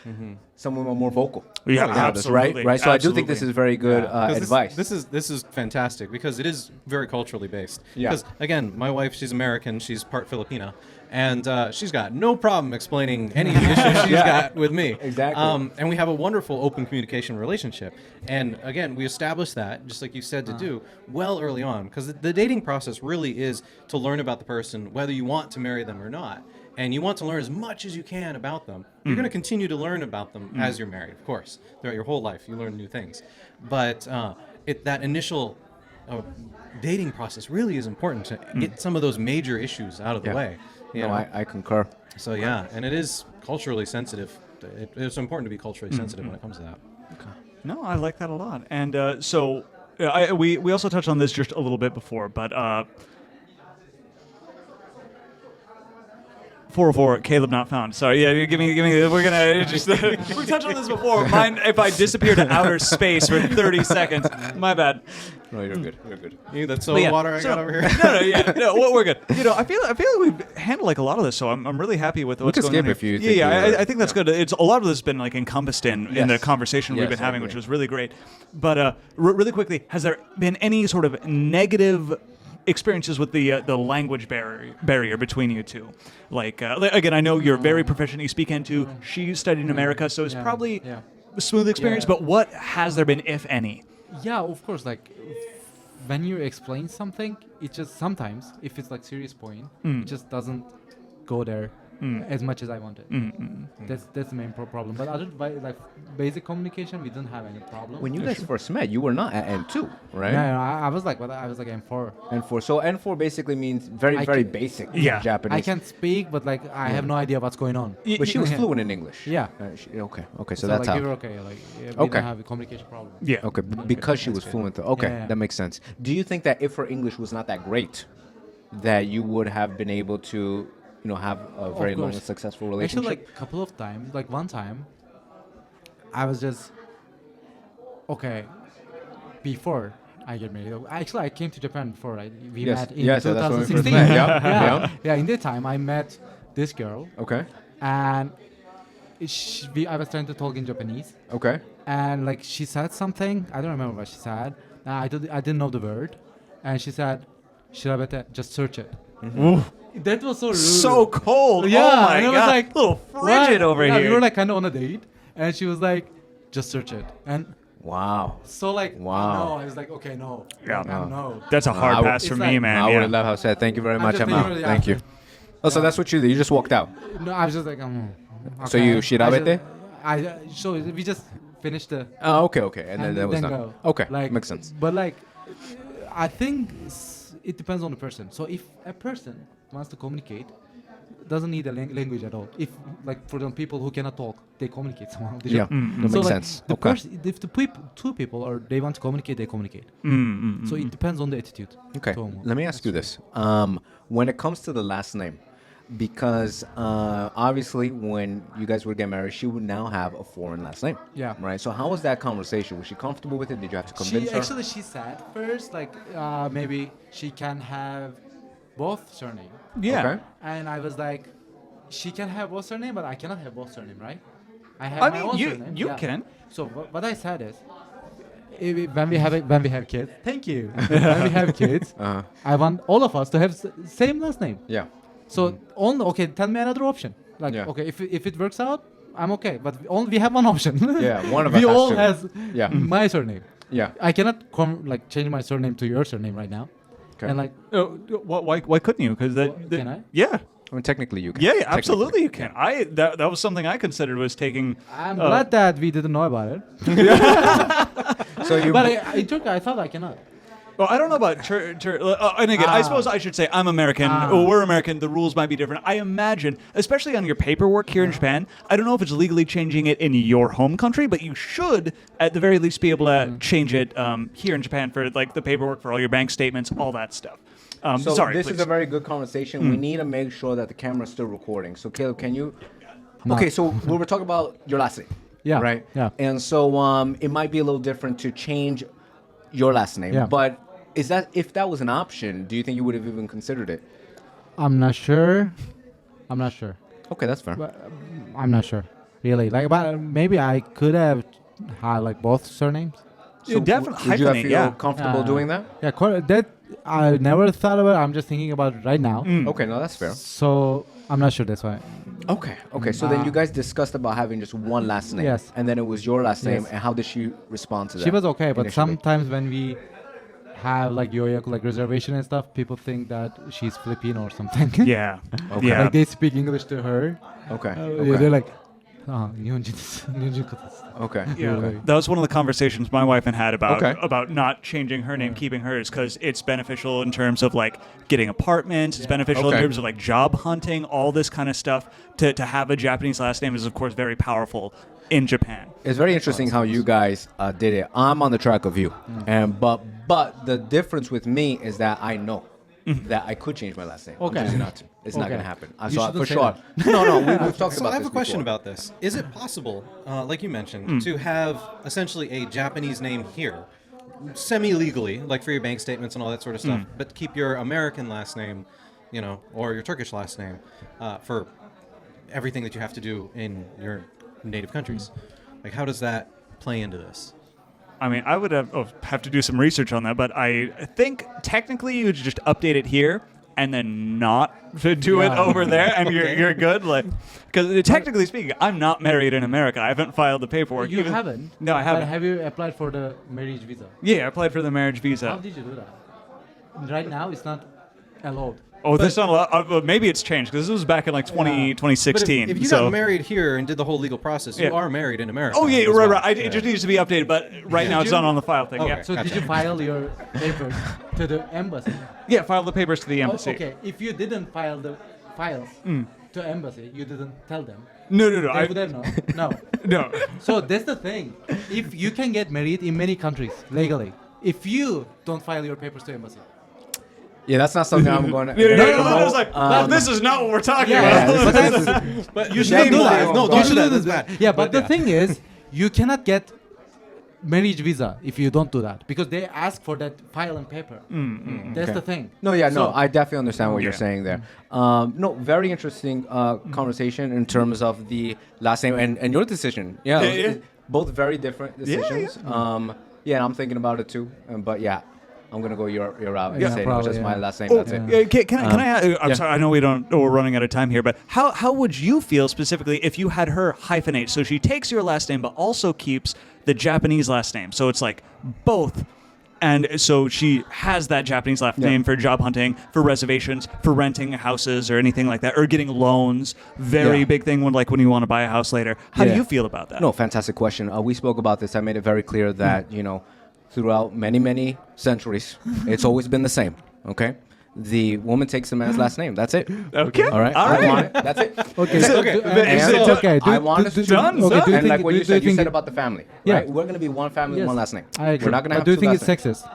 some women are more vocal. Yeah, You know this, absolutely, right. So I do think this absolutely. is very good 'Cause advice. This is fantastic because it is very culturally based. Yeah. Because again, my wife, she's American, she's part Filipina, and she's got no problem explaining any issues she's got with me. Exactly. And we have a wonderful open communication relationship. And again, we established that, just like you said, to do well early on, because the dating process really is to learn about the person, whether you want to marry them or not. And you want to learn as much as you can about them. You're going to continue to learn about them as you're married, of course. Throughout your whole life, you learn new things. But that initial dating process really is important to get some of those major issues out of the Yeah. way. you no, know? I concur. So yeah, and it is culturally sensitive. It's important to be culturally sensitive when it comes to that. No, I like that a lot. And so we also touched on this just a little bit before, but 404, Caleb not found. Sorry, yeah, give me. We're gonna just. We touched on this before. Mind if I disappear to outer space for 30 seconds? My bad. No, you're good. You're good. That's But yeah, water I so- got over here. No, we're good. I feel like we've handled like a lot of this, so I'm really happy with what's can going skip on here. if you Yeah, think yeah, we're- I think that's good. It's a lot of this has been like encompassed in the Yes. conversation we've Yes, been I having, agree. which was really great. But really quickly, has there been any sort of negative experiences with the language barrier between you two? Like again, I know you're very proficient. You speak into. She studied in America, so it's Yeah, probably yeah. a smooth experience. Yeah. But what has there been, if any? Yeah, of course. Like when you explain something, it just sometimes, if it's like serious point, it just doesn't go there as much as I wanted. That's the main problem. But other like basic communication, we didn't have any problem. When you guys first met, you were not at N2, right? Yeah, I was like, I was like M4. N4. So N4 basically means very, I very can- basic Yeah. Japanese. I can speak, but like I have no idea what's going on. But she was Yeah. fluent in English. Yeah. Okay. So, So that's like how. we were okay. Like we Okay. didn't have a communication problem. Yeah. Okay, because she was fluent. Okay, Yeah, yeah. that makes sense. Do you think that if her English was not that great, that you would have been able to, have a very long and course. successful relationship? Actually, like a couple of times, like one time, I was just okay. Before I get married, actually, I came to Japan before we Yes. met in Yes, so that's when we first 2016. met. Yeah, yeah. yeah. In that time, I met this girl, Okay. and I was trying to talk in Japanese, Okay. and like she said something. I don't remember what she said. I didn't know the word, and she said, "Shirabete, just search it." That was so rude. So cold. Yeah, Oh my and I was god. like, a little frigid "What?" over Yeah, here. We were like kind of on a date, and she was like, "Just search it." And Wow. so like, Wow. no, I was like, okay, no. Yeah. Like, no. That's a hard I would- pass for It's me, like- man. I yeah. would have loved how said, thank you very much, just I'm thinking out. really Thank you. after. Oh, so that's what you did. You just walked out. No, I was just like, So you shirabete? So we just finished the. Oh, okay. And then that was then done. go. Okay, Like, makes sense. But like, I think it depends on the person. So if a person wants to communicate, doesn't need a language at all. If like for the people who cannot talk, they communicate somehow. They Yeah, should. that So makes like, sense. The Okay. if the two people or they want to communicate, they communicate. So it depends on the attitude. Okay, So, let me ask you this. When it comes to the last name, because obviously when you guys would get married, she would now have a foreign last name. Yeah. Right? So how was that conversation? Was she comfortable with it? Did you have to convince her? She said first like maybe she can have both surname. Yeah. Okay. And I was like, she can have both surname, but I cannot have both surname, right? I have I my mean, own you surname. you yeah. can. So what I said is, when we have kids, thank you. When we have kids, I want all of us to have same last name. Yeah. So only okay. Tell me another option. Like Yeah. okay, if it works out, I'm okay. But we have one option. Yeah, one of we us has all to. has Yeah. my surname. Yeah. I cannot change my surname to your surname right now. Okay. And like, Why couldn't you? Because can I? Yeah. I mean, technically you can. Yeah, Technically. absolutely you can. That was something I considered was taking. I'm glad that we didn't know about it. So you. But in Turkey, I thought I cannot. Well, I don't know about and again, I suppose I should say I'm American. We're American. The rules might be different. I imagine, especially on your paperwork here in Japan, I don't know if it's legally changing it in your home country, but you should, at the very least, be able to change it here in Japan for like the paperwork for all your bank statements, all that stuff. So sorry, this please. is a very good conversation. We need to make sure that the camera's still recording. So Caleb, can you? Okay, so we were talking about your last name. Yeah. Right. Yeah. And so it might be a little different to change your last name. Yeah. But if that was an option, do you think you would have even considered it? I'm not sure. Okay, that's fair. But, I'm not sure. Really. Like, but maybe I could have had like both surnames. So definitely Would you hyphenate, feel yeah. comfortable doing that? Yeah. That I never thought about it. I'm just thinking about it right now. Okay, no, that's fair. So I'm not sure. That's why. Okay. So then you guys discussed about having just one last name. Yes. And then it was your last name. Yes. And how did she respond to that? She was okay, but initially? sometimes when we have like yoyoku like reservation and stuff, people think that she's Filipino or something. Yeah. Okay. Yeah. Like they speak English to her. Okay. Yeah, Okay. they're like, Nihonjin desu." Okay. Yeah. Okay. That was one of the conversations my wife and had about Okay. about not changing her name, keeping hers, because it's beneficial in terms of like getting apartments. It's beneficial Okay. in terms of like job hunting, all this kind of stuff. To have a Japanese last name is of course very powerful in Japan. It's very interesting how you guys did it. I'm on the track of you, and but the difference with me is that I know that I could change my last name. Okay. I'm choosing not to. It's not Okay. going to happen. You So shouldn't for say sure. that. No, we've talked So about I have this a question before. about this. Is it possible, like you mentioned, to have essentially a Japanese name here, semi-legally, like for your bank statements and all that sort of stuff, but keep your American last name, or your Turkish last name, for everything that you have to do in your native countries? Like, how does that play into this? I mean, I would have to do some research on that, but I think technically you would just update it here and then not to do it Yeah. over there, and you're good. Like, because technically speaking, I'm not married in America. I haven't filed the paperwork. You even- haven't? No, I haven't. But have you applied for the marriage visa? Yeah, I applied for the marriage How visa. did you do that? Right now, it's not allowed. Oh, this not allowed. Maybe it's changed because this was back in like 2016. But if you so. got married here and did the whole legal process, Yeah. you are married in America. Oh yeah, as right, well. right. It just needs to be updated, but right now it's not on the file thing. Okay. Yeah, So Gotcha. did you file your papers to the embassy? yeah. File the papers to the Oh, embassy. okay. If you didn't file the files to embassy, you didn't tell them. No. They would have known. No. No. So that's the thing. If you can get married in many countries legally, if you don't file your papers to embassy. Yeah, that's not something I'm going to. I was like, this is not what we're talking Yeah, about. But You you shouldn't do that. No, You don't do shouldn't that. do That's bad. Yeah, but the thing is, you cannot get marriage visa if you don't do that because they ask for that file and paper. That's the thing. No, yeah, no, So- I definitely understand what you're Yeah. saying there. No, very interesting conversation in terms of the last name and your decision. Yeah, Yeah. both very different decisions. Yeah, and I'm thinking about it too. But yeah, I'm gonna go your route and Yeah, say no, probably, just my yeah. last name. Oh, That's it. can I? I'm yeah. sorry. I know we're running out of time here, but how would you feel specifically if you had her hyphenate? So she takes your last name, but also keeps the Japanese last name. So it's like both. And so she has that Japanese last Yeah. name for job hunting, for reservations, for renting houses or anything like that, or getting loans. Very Yeah. big thing when you want to buy a house later. How do Yeah. you feel about that? No, fantastic question. We spoke about this. I made it very clear that throughout many centuries, it's always been the same. Okay, the woman takes the man's last name. That's it. Okay. All right. All I right. want it. That's it. Okay. Okay. Is it okay. I want us to done, okay, do you and think- like what do- you do you said, you think said it- about the family. Yeah. Right? We're gonna be one family, Yes. one last name. I agree. We're not gonna But have do you two think last it's names. sexist?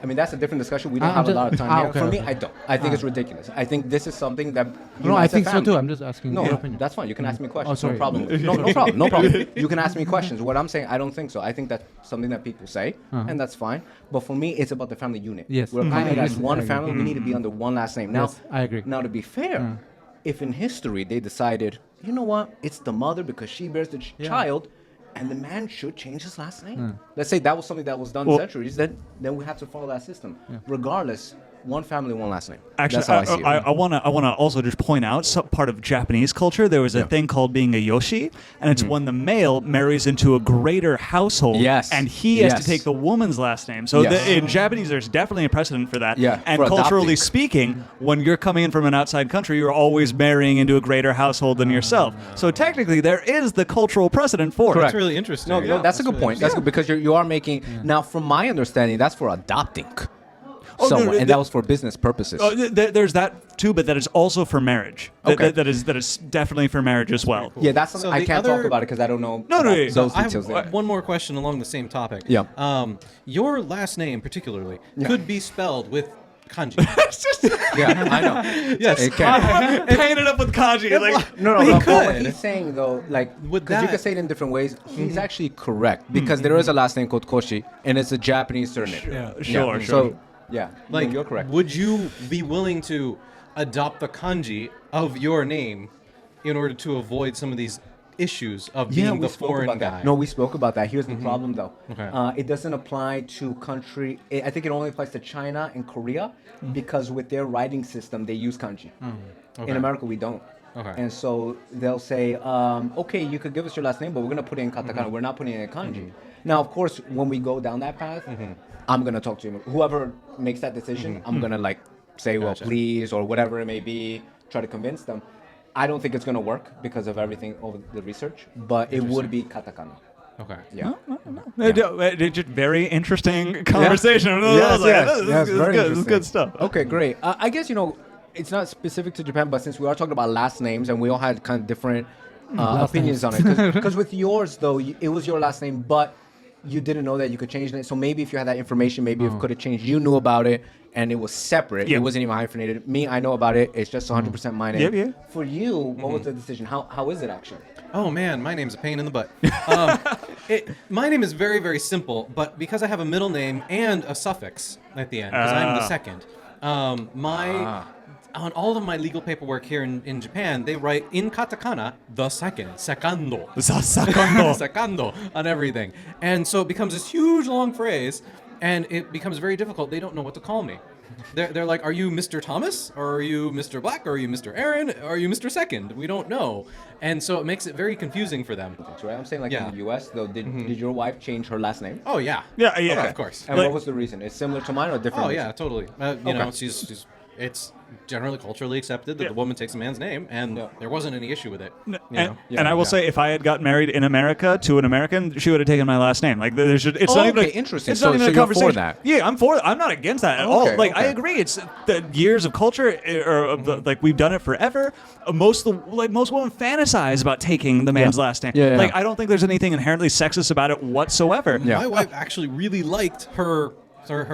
I mean, that's a different discussion. We don't I'm have a just- lot of time here. okay, For me, okay. I don't. I think it's ridiculous. I think this is something that. No, I as a think so family- too. I'm just asking No, your opinion. that's fine. You can ask me questions. sorry. No problem. No problem. No problem. You can ask me questions. What I'm saying, I don't think so. I think that's something that people say, and that's fine. But for me, it's about the family unit. Yes. We're I coming agree. as one I agree. family. We need to be under one last name. Now, Yes, I agree. Now, to be fair, if in history they decided, you know what, it's the mother because she bears the child, and the man should change his last name. Let's say that was something that was done centuries, then we have to follow that system. Regardless, one family, one last name. Actually, that's how I see it. I wanna also just point out some part of Japanese culture. There was a thing called being a yoshi, and it's when the male marries into a greater household, and he has to take the woman's last name. So in Japanese, there's definitely a precedent for that. Yeah, and for culturally adopting. speaking, when you're coming in from an outside country, you're always marrying into a greater household than yourself. So technically, there is the cultural precedent for it. Correct. That's really interesting. No, that's a good point. That's good because you are making now. From my understanding, that's for adopting. Someone, and that was for business purposes. There's that too, but that is also for marriage. Okay. That is definitely for marriage as well. Yeah, that's something So I the can't talk other- about it because I don't know No, about yeah. those I details. have one more question along the same topic. Yeah. Your last name, particularly, could be spelled with kanji. It's just Yeah, I know. Yes. It can. paint it up with kanji. Like, No, He but what could. he's saying though, like, With because you that- can say it in different ways. He's actually correct because there is a last name called Koshi, and it's a Japanese surname. Sure. So, yeah, Like, you're correct. Would you be willing to adopt the kanji of your name in order to avoid some of these issues of being the foreign about guy? that. No, we spoke about that. Here's the problem, though. Okay. It doesn't apply to country. I think it only applies to China and Korea because with their writing system, they use kanji. Okay. In America, we don't. Okay. And so they'll say, okay, you could give us your last name, but we're going to put it in katakana. We're not putting it in kanji. Now, of course, when we go down that path, I'm going to talk to him. Whoever makes that decision, I'm going to like say, well, Gotcha. please, or whatever it may be, try to convince them. I don't think it's going to work because of everything over the research, but it would be katakana. Okay. Yeah. Just very interesting conversation. Yes, Like, yes. this is- Yes, this is very good. This is interesting. good stuff. Okay, great. I guess, it's not specific to Japan, but since we are talking about last names and we all had kind of different opinions on it. Because with yours, though, it was your last name, but you didn't know that you could change it. So maybe if you had that information, maybe it could have changed. You knew about it, and it was separate. Yep. It wasn't even hyphenated. Me, I know about it. It's just 100% my name. Yep, yeah. For you, what was the decision? How is it actually? Oh man, my name's a pain in the butt. My name is very, very simple, but because I have a middle name and a suffix at the end, because I'm the second, on all of my legal paperwork here in Japan, they write in katakana the second, secando. Secando on everything. And so it becomes this huge long phrase, and it becomes very difficult. They don't know what to call me. They're like, are you Mr. Thomas? Or are you Mr. Black? Or are you Mr. Aaron? Or are you Mr. Second? We don't know. And so it makes it very confusing for them. That's right. I'm saying, like, Yeah. in the U.S., though, did your wife change her last name? Oh, yeah. Yeah. Okay, of course. And what was the reason? It's similar to mine or different? Oh, yeah, totally. You know, Okay. she's it's generally culturally accepted that the woman takes a man's name, and there wasn't any issue with it. You know? And I will say, if I had gotten married in America to an American, she would have taken my last name. Like, it's not even okay, interesting. It's So- not even so a you're for conversation. that? Yeah, I'm not against that at all. Like, I agree. It's the years of culture, like we've done it forever. Most women fantasize about taking the man's last name. Yeah. Like, I don't think there's anything inherently sexist about it whatsoever. Yeah. My wife actually really liked her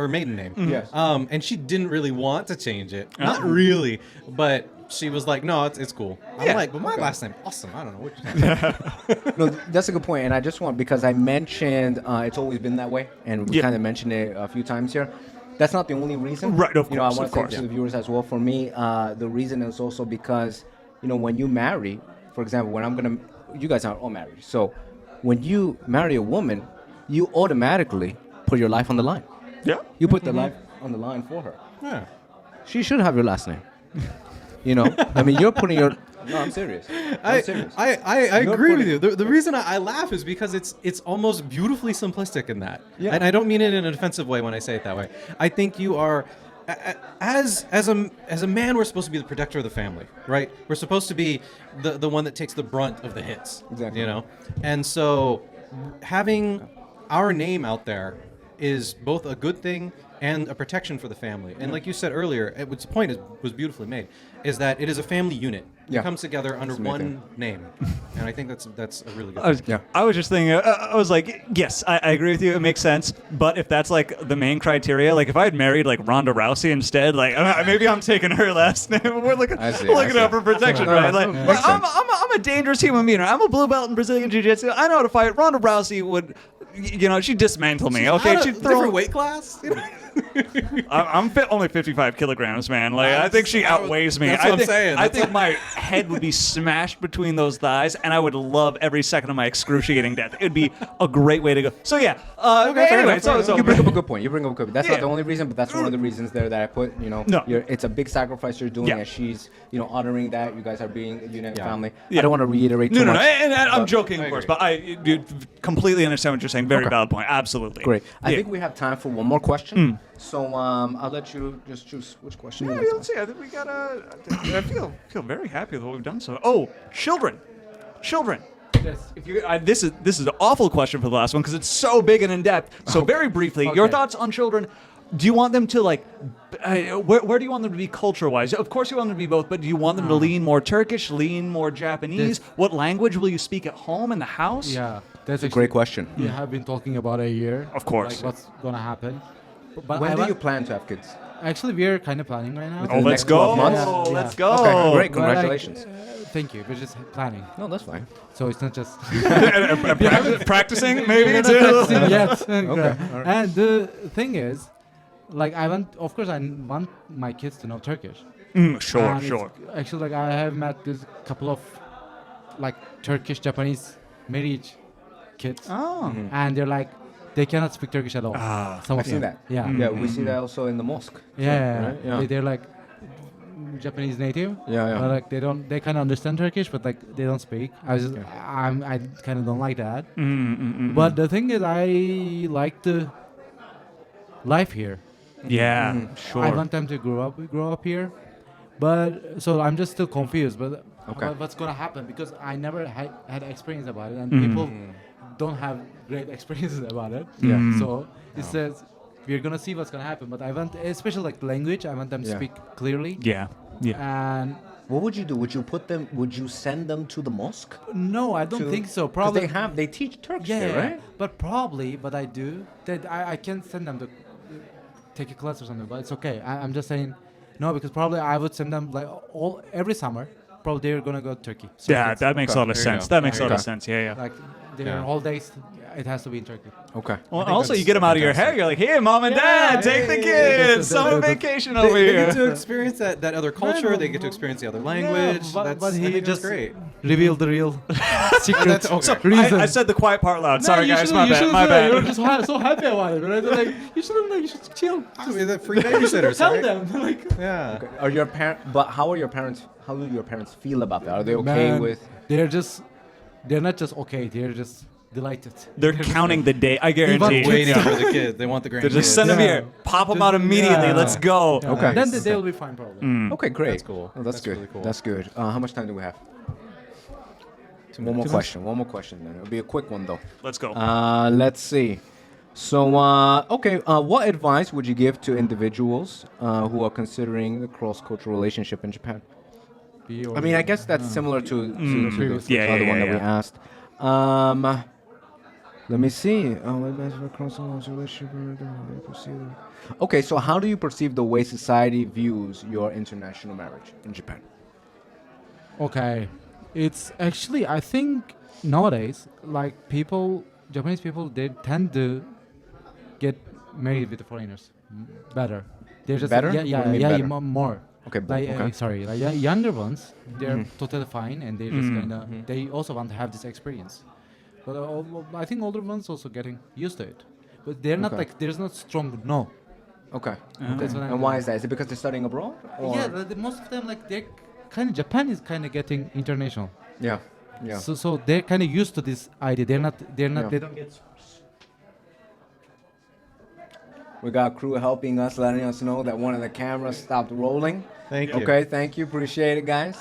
maiden name. Yes. And she didn't really want to change it. Not really, but she was like, no, it's cool. I'm like, but my last name, awesome. I don't know what No, that's a good point, and I just want, because I mentioned it's always been that way, and we kind of mentioned it a few times here. That's not the only reason, Right, of I course, want of to say course. to the viewers as well. For me, the reason is also because, when you marry, for example, you guys are all married, so when you marry a woman, you automatically put your life on the line. Yeah. You put the life on the line for her. Yeah. She should have your last name. I mean, you're putting your. No, I'm serious. I'm serious. I You're agree with putting- you. The reason I laugh is because it's almost beautifully simplistic in that. Yeah. And I don't mean it in an offensive way when I say it that way. I think you are, as a man, we're supposed to be the protector of the family, right? We're supposed to be the one that takes the brunt of the hits. Exactly. And so having our name out there is both a good thing and a protection for the family. And like you said earlier, the point was beautifully made, is that it is a family unit. Yeah. It comes together under the main one thing. name. And I think that's a really good thing. I was just thinking, I was like, yes, I agree with you. It makes sense. But if that's like the main criteria, like if I had married like Ronda Rousey instead, like maybe I'm taking her last name. We're looking out for protection, right? Like, I'm a dangerous human being. I'm a blue belt in Brazilian Jiu-Jitsu. I know how to fight. Ronda Rousey would, she'd dismantle me. Okay, she'd throw different weight class? I'm only 55 kilograms, man. Like I think she outweighs me. That's what I'm saying. I think my head would be smashed between those thighs, and I would love every second of my excruciating death. It would be a great way to go. So yeah. Anyway, so You bring up a good point. You bring up a good point. That's Yeah. not the only reason, but that's one of the reasons there that I put. No. It's a big sacrifice you're doing, Yeah. and she's, honoring that. You guys are being a unit family. Yeah. I don't want to reiterate too No, much. and I'm but- joking, of course, but I do completely understand what you're saying. Very Okay. valid point. Absolutely. Great. I Yeah. think we have time for one more question. So I'll let you just choose which question. Yeah, you like to let's see. I think we got I feel very happy with what we've done so. Oh, children. Yes. If you, this is an awful question for the last one because it's so big and in depth. So very briefly, your Okay. thoughts on children. Do you want them to where do you want them to be culture-wise? Of course you want them to be both, but do you want them to lean more Turkish, lean more Japanese? What language will you speak at home in the house? Yeah, that's a great question. We have been talking about a year. Of course. Like what's gonna happen. But When I do want- you plan to have kids? Actually, we're kind of planning right now. Within Oh, the let's next 12 go. months? Yeah. Let's go. Okay, great. But, like, Congratulations. thank you. We're just planning, No, that's fine. so it's not just Practicing maybe we're not too. practicing yet. Okay, all right. And the thing is, like, of course, I want my kids to know Turkish. Sure. And it's actually, like, I have met this couple of like Turkish Japanese marriage kids, Oh. and they're like, they cannot speak Turkish at all. Some I've of seen them. that. Yeah. Yeah, we see that also in the mosque. Yeah, Right? Yeah. They're like Japanese native. Yeah. But like they kind of understand Turkish, but like they don't speak. I kind of don't like that. But the thing is, I like the life here. Yeah. Sure. I want them to grow up here. But so I'm just still confused. But Okay. about what's gonna happen because I never had experience about it, and people don't have great experiences about it. Yeah. So it says we're gonna see what's gonna happen. But I want, especially like language, I want them to Yeah. speak clearly. Yeah. And What would you do? Would you send them to the mosque? no, I don't To- think so. 'Cause Probably they teach Turkish yeah, there, right? But probably, but I do that. I can send them to take a class or something. But it's okay. I'm just saying no because probably I would send them like every summer. Probably they're gonna go to Turkey. So Yeah, it's that makes a lot of There you sense. go. That makes a lot of Okay. sense. Yeah. like their Yeah. holidays. It has to be in Turkey. Okay. Well, think also, that's you get them out of your head. You're like, "Hey, mom and dad, take the kids, summer vacation over They here." get to experience that other culture. They get to experience the other language. but he I think just that's great. revealed the real secret. That's okay. reason. I said the quiet part loud. Sorry, you guys. shouldn't- My you bad. shouldn't My do that. You're bad. just so happy about it, right? Like you should chill. I mean, the free babysitters. Tell right? them like. Yeah. Are your parents? But how are your parents? How do your parents feel about that? Are they okay Man, with? they're not just okay. They're just delighted. They're counting the day. I guarantee. want Waiting kids. for the kids. They want the grandkids. They're just send them Yeah. here. Pop them out immediately. Yeah. Let's go. Yeah. Okay. Then they'll be fine, probably. Okay, great. That's cool. Oh, that's That's good. really cool. That's good. How much time do we have? One more question. One more question. Then it'll be a quick one though. Let's go. Let's see. So, what advice would you give to individuals who are considering the cross-cultural relationship in Japan? I mean, I guess that's similar to the Previous Yeah, other yeah, one that we yeah. asked. Let me see. Advice for cross-cultural relationship. Okay, so how do you perceive the way society views your international marriage in Japan? Okay, it's actually I think nowadays like Japanese people they tend to get married with the foreigners better. They're just Better? Yeah, What yeah, do you mean yeah, better? more. Okay, Like okay. sorry, like younger ones, they're totally fine and they just kind of they also want to have this experience. But I think older ones also getting used to it. But they're not Okay. like there's not strong no. Okay. That's what And why is that? Is it because they're studying abroad? Or? Yeah, most of them like they're kind of Japan is kind of getting international. Yeah. Yeah. So they're kind of used to this idea. They're not. Yeah. They don't get. We got crew helping us, letting us know that one of the cameras stopped rolling. Thank you. Okay, thank you. Appreciate it, guys.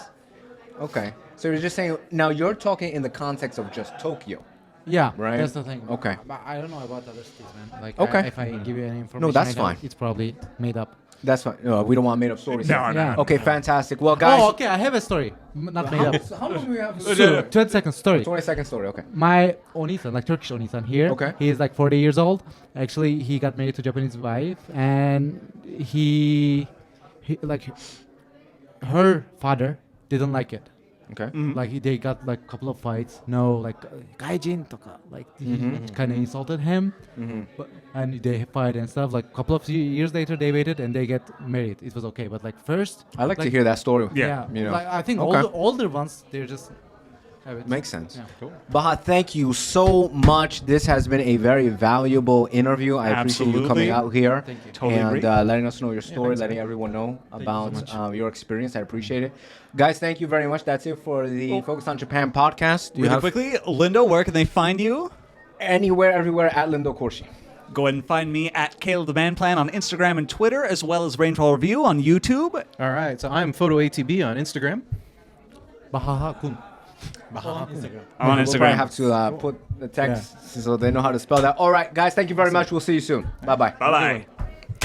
Okay. So you're just saying, now you're talking in the context of just Tokyo. Yeah, Right. That's the thing. Okay. But I don't know about other cities, man. Like, Okay. if I give you any information, that's right now, fine. It's probably made up. That's fine. We don't want made up stories. No, here. no. Yeah. Okay, fantastic. Well, guys. Oh, okay. I have a story. Not made up. How long do we have? So, 20-second story. 20-second story. Okay. My Onisan, like Turkish Onisan here. Okay. He is like 40 years old. Actually, he got married to Japanese wife, and he like her father didn't like it. Okay. Like they got like a couple of fights. No, like gaijin toka. Like he kind of insulted him, and they fight and stuff. Like a couple of years later, they waited and they get married. It was okay, but like first, I like to hear that story. Yeah. You know. Like I think Okay. all the older ones, they're just have it. Makes sense. Yeah. Cool. Baha, thank you so much. This has been a very valuable interview. I appreciate you coming Absolutely. out here Thank you. Totally and agree. letting us know your story, letting everyone know about your experience. I appreciate it. Guys, thank you very much. That's it for the Focus on Japan podcast. Do you Really have quickly, Lindo, where can they find you? anywhere, everywhere at Lindo Korshi? Go ahead and find me at Caleb the Man Plan on Instagram and Twitter, as well as Rainfall Review on YouTube. All right. So I'm Photo ATB on Instagram. Baha-kun. I'm on We'll Instagram. probably have to put the text so they know how to spell that. All right, guys, thank you very much. We'll see you soon. Bye-bye. Bye bye.